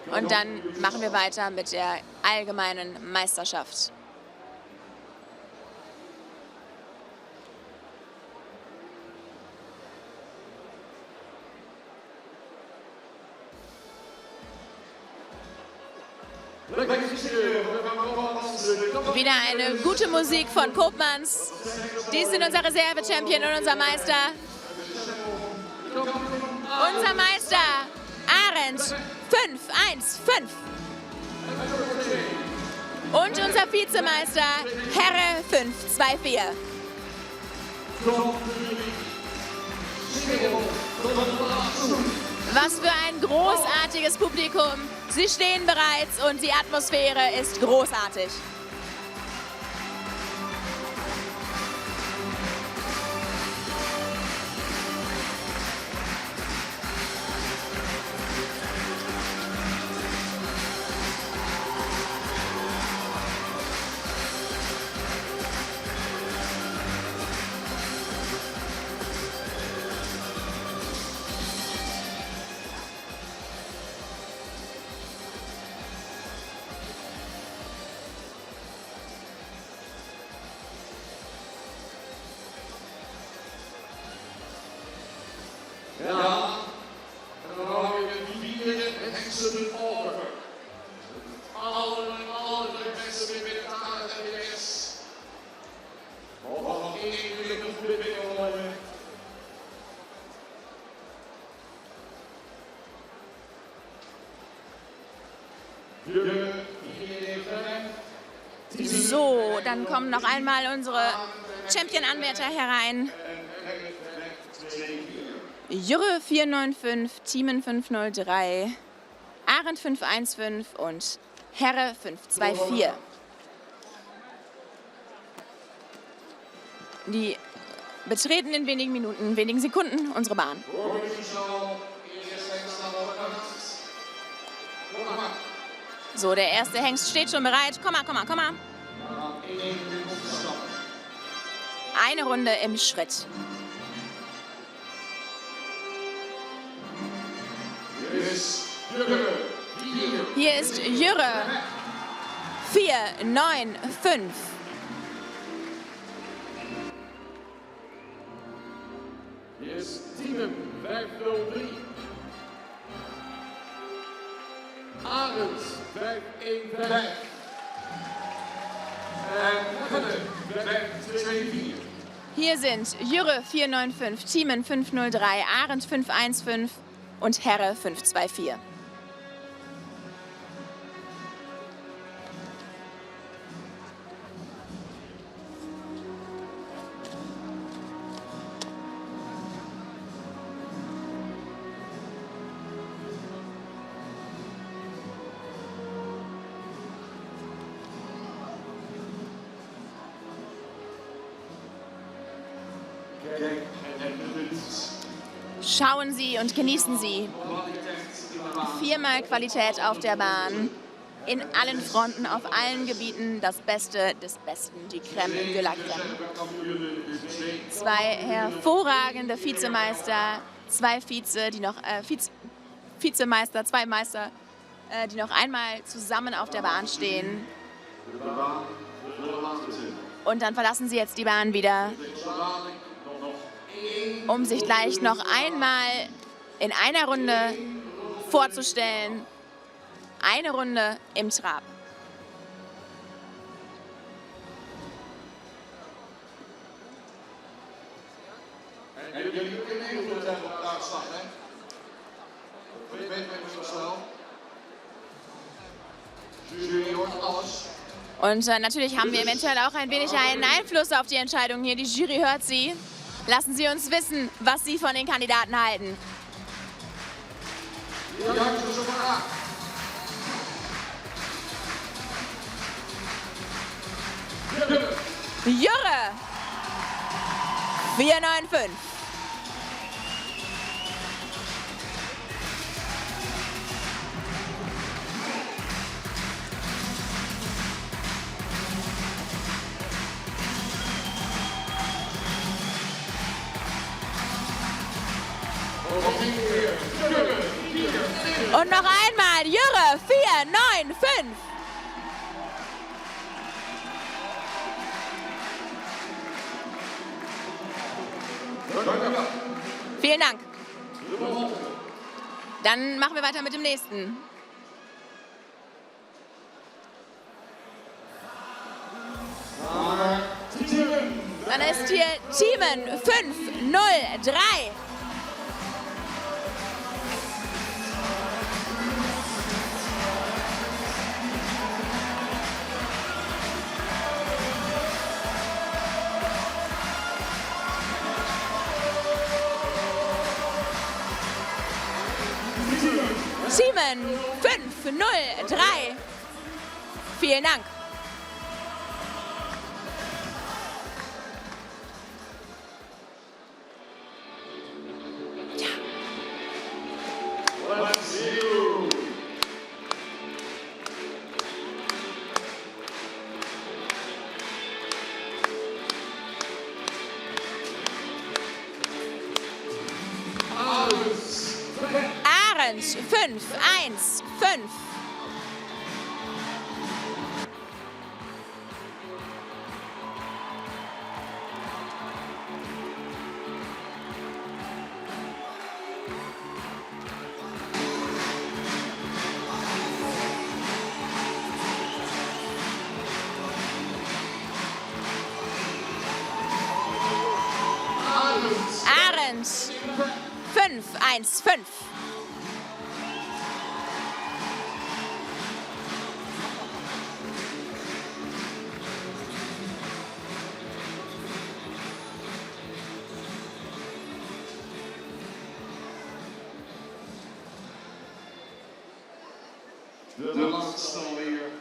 Und dann machen wir weiter mit der allgemeinen Meisterschaft. Wieder eine gute Musik von Koopmans. Dies sind unser Reserve-Champion und unser Meister. Unser Meister, Arend 515. Und unser Vizemeister, Herre 524. Was für ein großartiges Publikum. Sie stehen bereits und die Atmosphäre ist großartig. Ja, dan houden we 4 hengsten over. Alle mensen weer met elkaar is. Nog 1 minuut of binnen. So, dann kommen noch einmal unsere Champion-Anwärter herein. Jürre 495, Thiemen 503, Arend 515 und Herre 524. Die betreten in wenigen Minuten, wenigen Sekunden unsere Bahn. So, der erste Hengst steht schon bereit. Komm mal. Eine Runde im Schritt. Hier ist Jürre 495. Hier ist Thiemen 503. Arend 515. En Herre 524. Hier sind Jürre 495, Thiemen 503, Arend 515 und Herre 524. Schauen Sie und genießen Sie. 4-mal Qualität auf der Bahn. in allen Fronten, auf allen Gebieten das Beste des Besten, die Crème de la Crème. 2 hervorragende Vizemeister, 2 Vizemeister, 2 Meister, die noch einmal zusammen auf der Bahn stehen. Und dann verlassen sie jetzt die Bahn wieder, um sich gleich noch einmal in einer Runde vorzustellen. Eine Runde im Trab. Und natürlich haben wir eventuell auch ein wenig einen Einfluss auf die Entscheidung hier. Die Jury hört sie. Lassen Sie uns wissen, was Sie von den Kandidaten halten. Jürre 495. Und noch einmal Jürre 495. Vielen Dank. Dann machen wir weiter mit dem nächsten. Dann ist hier Teamen 503. Teamen 503. Vielen Dank. Ja. Ahrens 515. Ahrens 515.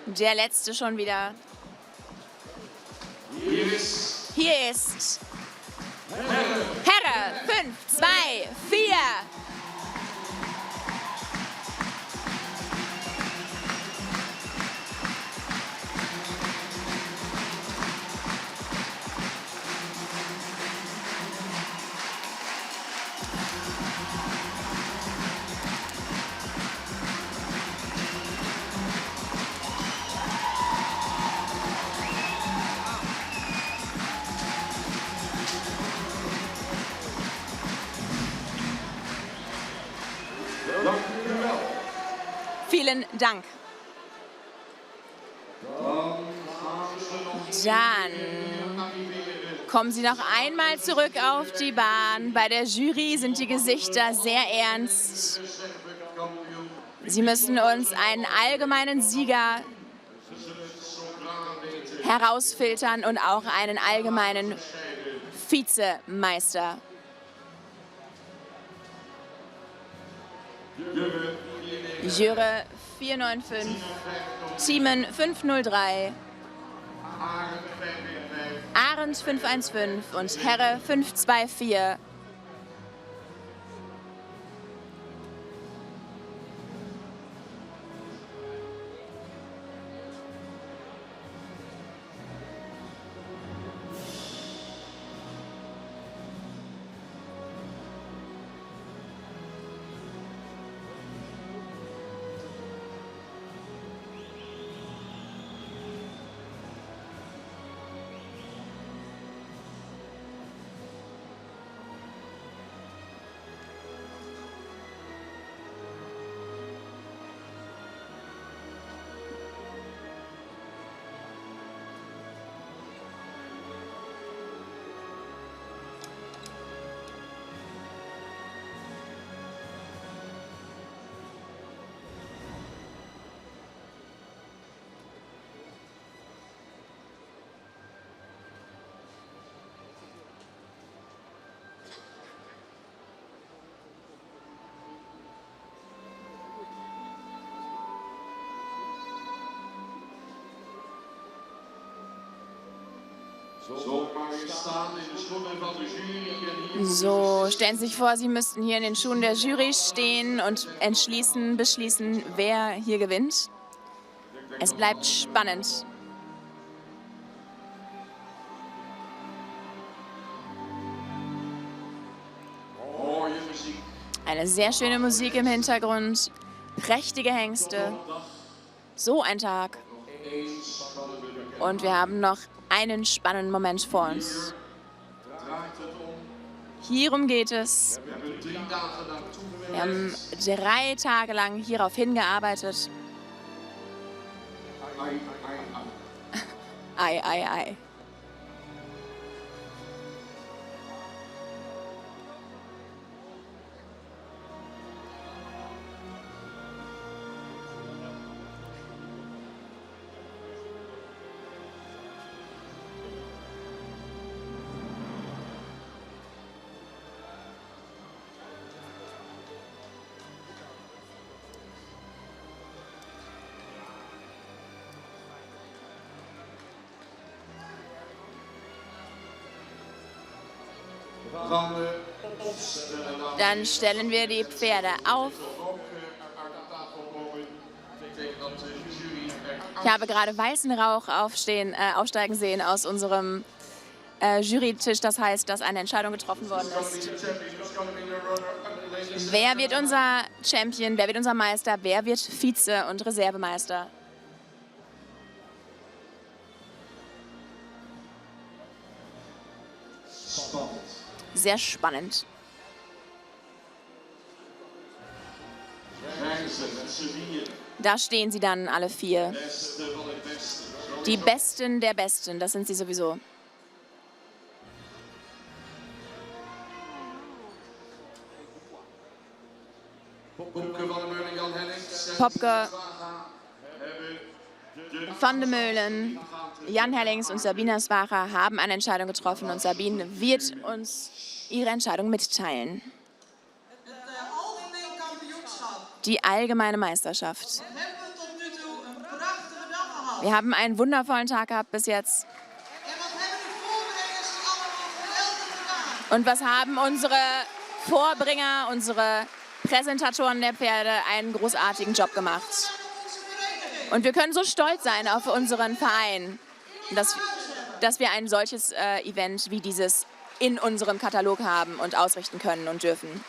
Der letzte schon wieder. Hier ist Herre 5, 2, 4. Vielen Dank. Dann kommen Sie noch einmal zurück auf die Bahn. Bei der Jury sind die Gesichter sehr ernst. Sie müssen uns einen allgemeinen Sieger herausfiltern und auch einen allgemeinen Vizemeister. Jürre 495, Teamen 503, Ahrens 515 und Herre 524. Zo mag je staan in de schoenen van de jury en hier So, stellen Sie sich vor, Sie müssten hier in den Schuhen der Jury stehen und beschließen, wer hier gewinnt. Es bleibt spannend. mooie muziek. Eine sehr schöne Musik im Hintergrund, prächtige Hengste. So ein Tag. Und wir haben noch einen spannenden Moment vor uns. Draait het om. Hierum geht es. We hebben 3 dagen naartoe Wir haben 3 Tage lang hierauf hingearbeitet. Ai, ai, ai. Ei, ei, ei. Gaan we opstellen. Dann stellen wir die Pferde auf. Ook uit de tafel komen. Betekent dat de jury Ich habe gerade weißen Rauch aufsteigen sehen aus unserem Jurytisch. Das heißt, dass eine Entscheidung getroffen worden ist. Wer wird unser Champion, wer wird unser Meister, wer wird Vize- und Reservemeister? Spannend. Sehr spannend. Hengsten met z'n vieren. Da stehen sie dann alle 4. Beste van het beste. Die Besten der Besten, das sind sie sowieso. Popke van der Meulen, Jan Hennings. Popke, Hebben de Van de Meulen, Jan Hellings und Sabina Swacha haben eine Entscheidung getroffen und Sabine wird uns ihre Entscheidung mitteilen. Algemeen kampioenschap. Die allgemeine Meisterschaft. We hebben tot nu toe een prachtige dag gehad. Wir haben einen wundervollen Tag gehabt bis jetzt. En wat hebben de voorbrengers allemaal geweldig gedaan. Und was haben unsere Vorbringer, unsere Präsentatoren der Pferde einen großartigen Job gemacht. Onze vereniging. Und wir können so stolz sein auf unseren Verein, dass wir ein solches Event wie dieses in unserem Katalog haben und ausrichten können und dürfen.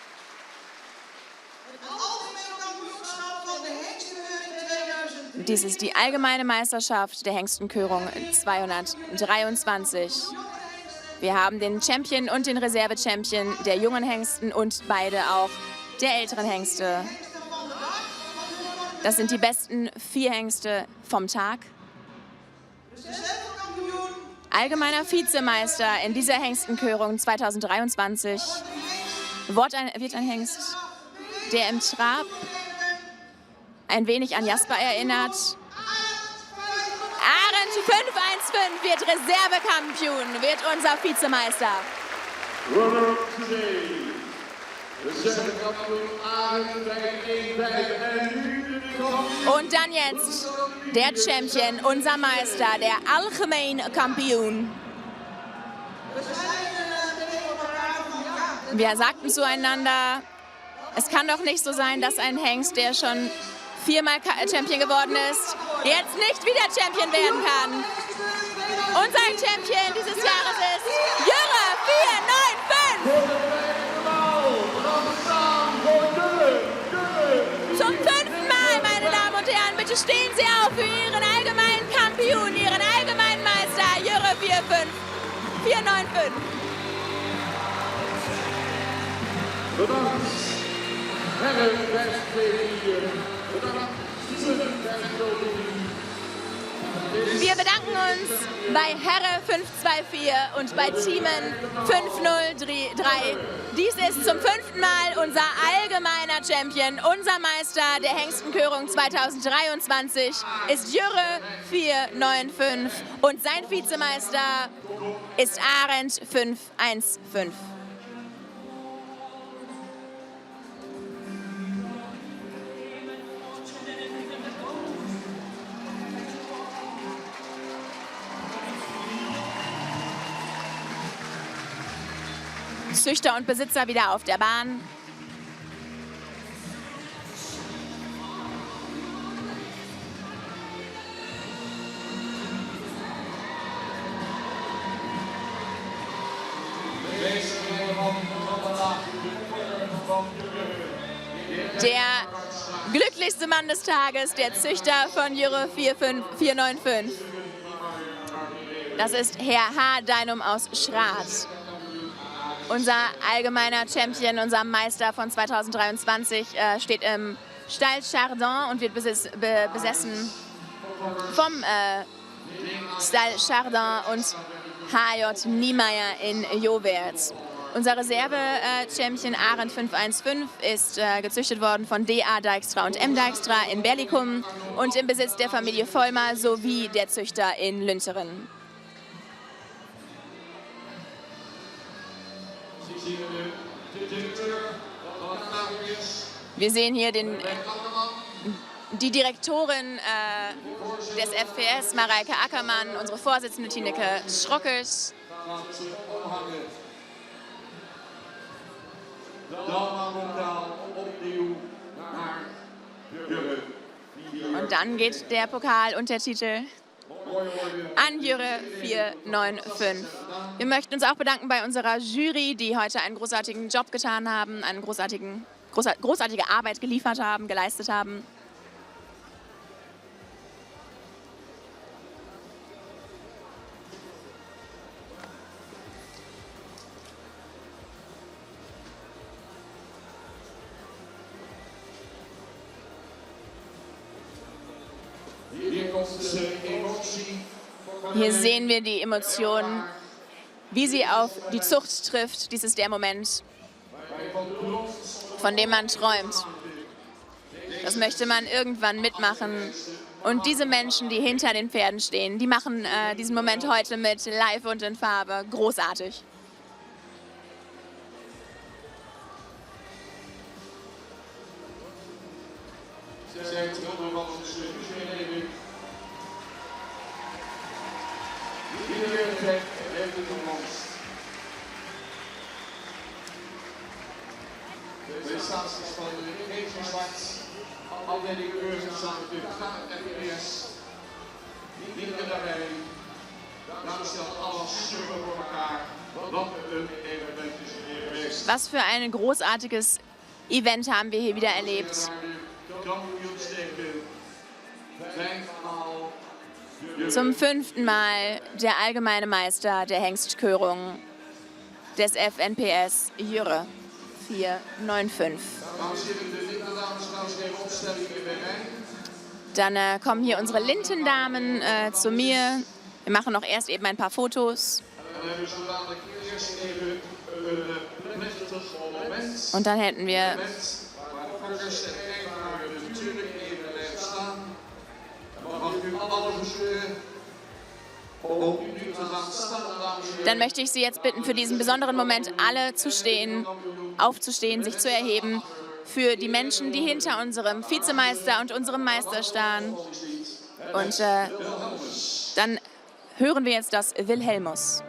Het algemeen kampioenschap van de Hengstenheuring 2003. Dies ist die allgemeine Meisterschaft der Hengstenkörung 223. Wir haben den Champion und den Reserve-Champion der jungen Hengsten und beide auch der älteren Hengste. Das sind die besten 4 Hengste vom Tag. Reservekampioen. Allgemeiner Vizemeister in dieser Hengstenkörung 2023 wird ein Hengst, der im Trab ein wenig an Jasper erinnert. Arendt 515 wird Reservekampion, wird unser Vizemeister. runner-up today. Reservekampioen Arend bij 1-5. En nu de kampioen. Und dann jetzt der Champion, unser Meister, der Algemeen Kampioen. We zeiden tegen elkaar van ja, Wir sagten zueinander, es kann doch nicht so sein, dass ein Hengst, der schon 4-mal Champion geworden ist, jetzt nicht wieder Champion werden kann. Unser Champion dieses Jahres ist Jurre 495. Zum 5. Mal, meine Damen und Herren, bitte stehen Sie auf für Ihren allgemeinen Kampion, Ihren allgemeinen Meister, Jurre 495. Bedankt. Herren 5-2-4. Bedankt. 5-5-0. Wir bedanken uns bei Herre 524 und bei Teamen 503. Dies ist zum 5. Mal unser allgemeiner Champion, unser Meister der Hengstenkörung 2023 ist Jurre 495 und sein Vizemeister ist Arendt 515. Züchter und Besitzer wieder auf der Bahn. Der glücklichste Mann des Tages, der Züchter von Jüre 495. Das ist Herr H. Deinum aus Schrath. Unser allgemeiner Champion, unser Meister von 2023 steht im Stall Chardin und wird besessen vom Stall Chardin und HJ Niemeyer in Jowerts. Unser Reserve-Champion Arend 515 ist gezüchtet worden von D.A. Dijkstra und M. Dijkstra in Berlikum und im Besitz der Familie Vollmer sowie der Züchter in Lünteren. Wir sehen hier die Direktorin des FPS, Mareike Ackermann, unsere Vorsitzende Tineke Schrockes. Und dann geht der Pokal und der Titel an Jüre 495. Wir möchten uns auch bedanken bei unserer Jury, die heute einen großartigen Job getan haben, eine großartige Arbeit geliefert haben, geleistet haben. Hier sehen wir die Emotionen, wie sie auf die Zucht trifft. Dies ist der Moment, von dem man träumt. Das möchte man irgendwann mitmachen. Und diese Menschen, die hinter den Pferden stehen, die machen diesen Moment heute mit, live und in Farbe. Großartig. Prestaties van de regeringswacht, afdeling Eurzaken, FPS, niet daarbij. Dames stellen alles super voor elkaar. Wat een evenement is hier geweest. Was für ein großartiges Event haben wir hier wieder erlebt. Zum 5. Mal der allgemeine Meister der Hengstkörung des FNPS Jüre 495. Dann kommen hier unsere Lintendamen zu mir. Wir machen noch erst eben ein paar Fotos. Und dann hätten wir Dann möchte ich Sie jetzt bitten, für diesen besonderen Moment alle zu stehen, aufzustehen, sich zu erheben, für die Menschen, die hinter unserem Vizemeister und unserem Meister stehen. Und dann hören wir jetzt das Wilhelmus.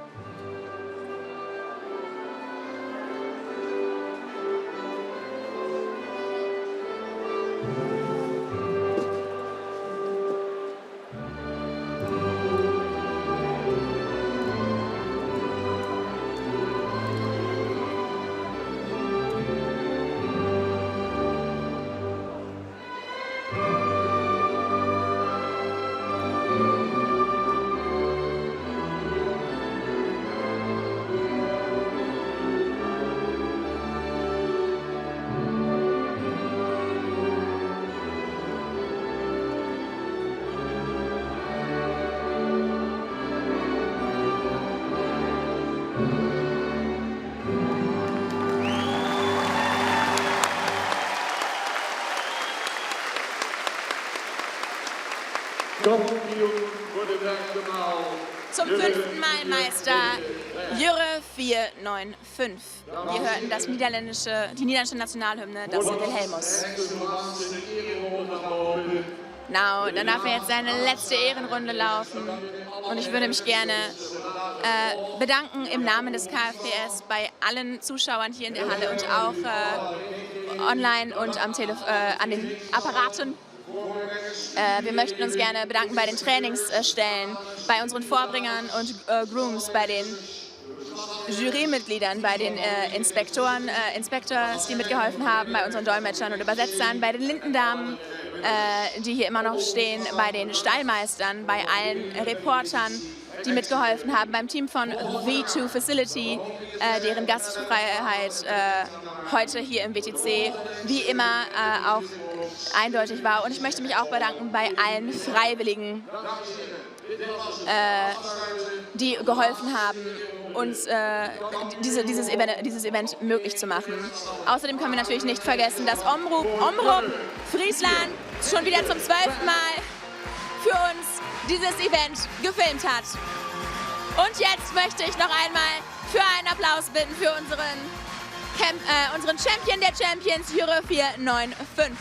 Zum 5. Mal Meister Jüre 495. Wir hörten die niederländische Nationalhymne, das Wilhelmus. Genau, dann darf er jetzt seine letzte Ehrenrunde laufen. Und ich würde mich gerne bedanken im Namen des KFPS bei allen Zuschauern hier in der Halle und auch online und an den Apparaten. Wir möchten uns gerne bedanken bei den Trainingsstellen, bei unseren Vorbringern und Grooms, bei den Jurymitgliedern, bei den Inspectors, die mitgeholfen haben, bei unseren Dolmetschern und Übersetzern, bei den Lindendamen, die hier immer noch stehen, bei den Stallmeistern, bei allen Reportern, die mitgeholfen haben, beim Team von V2 Facility, deren Gastfreiheit heute hier im WTC wie immer auch eindeutig war. Und ich möchte mich auch bedanken bei allen Freiwilligen, die geholfen haben, uns dieses Event möglich zu machen. Außerdem können wir natürlich nicht vergessen, dass Omroep Friesland schon wieder zum 12. Mal für uns dieses Event gefilmt hat. Und jetzt möchte ich noch einmal für einen Applaus bitten für unseren Champion der Champions, Jury 495.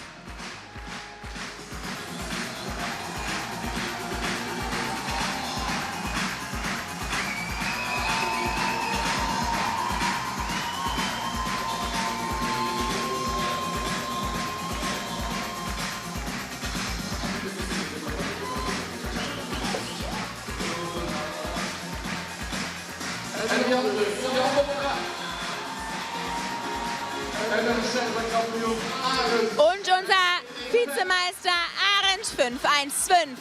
Und unser Vizemeister Arendt 515.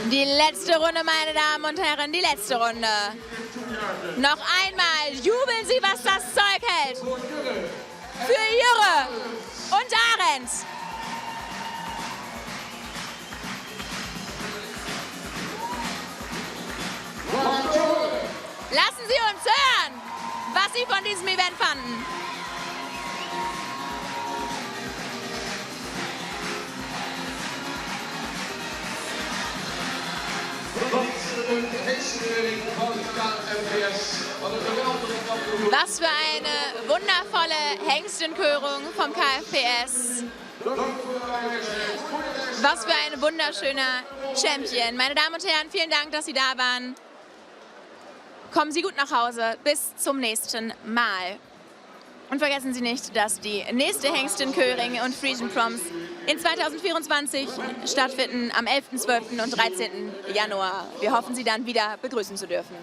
Die letzte Runde, meine Damen und Herren, die letzte Runde. Noch einmal jubeln Sie, was das Zeug hält. Für Jürre und Arendt. Lassen Sie uns hören, was Sie von diesem Event fanden. Was für eine wundervolle Hengstenkörung vom KFPS. Was für ein wunderschöner Champion. Meine Damen und Herren, vielen Dank, dass Sie da waren. Kommen Sie gut nach Hause. Bis zum nächsten Mal. Und vergessen Sie nicht, dass die nächste Hengstenköring und Friesian Proms in 2024 stattfinden am 11., 12. und 13. Januar. Wir hoffen, Sie dann wieder begrüßen zu dürfen.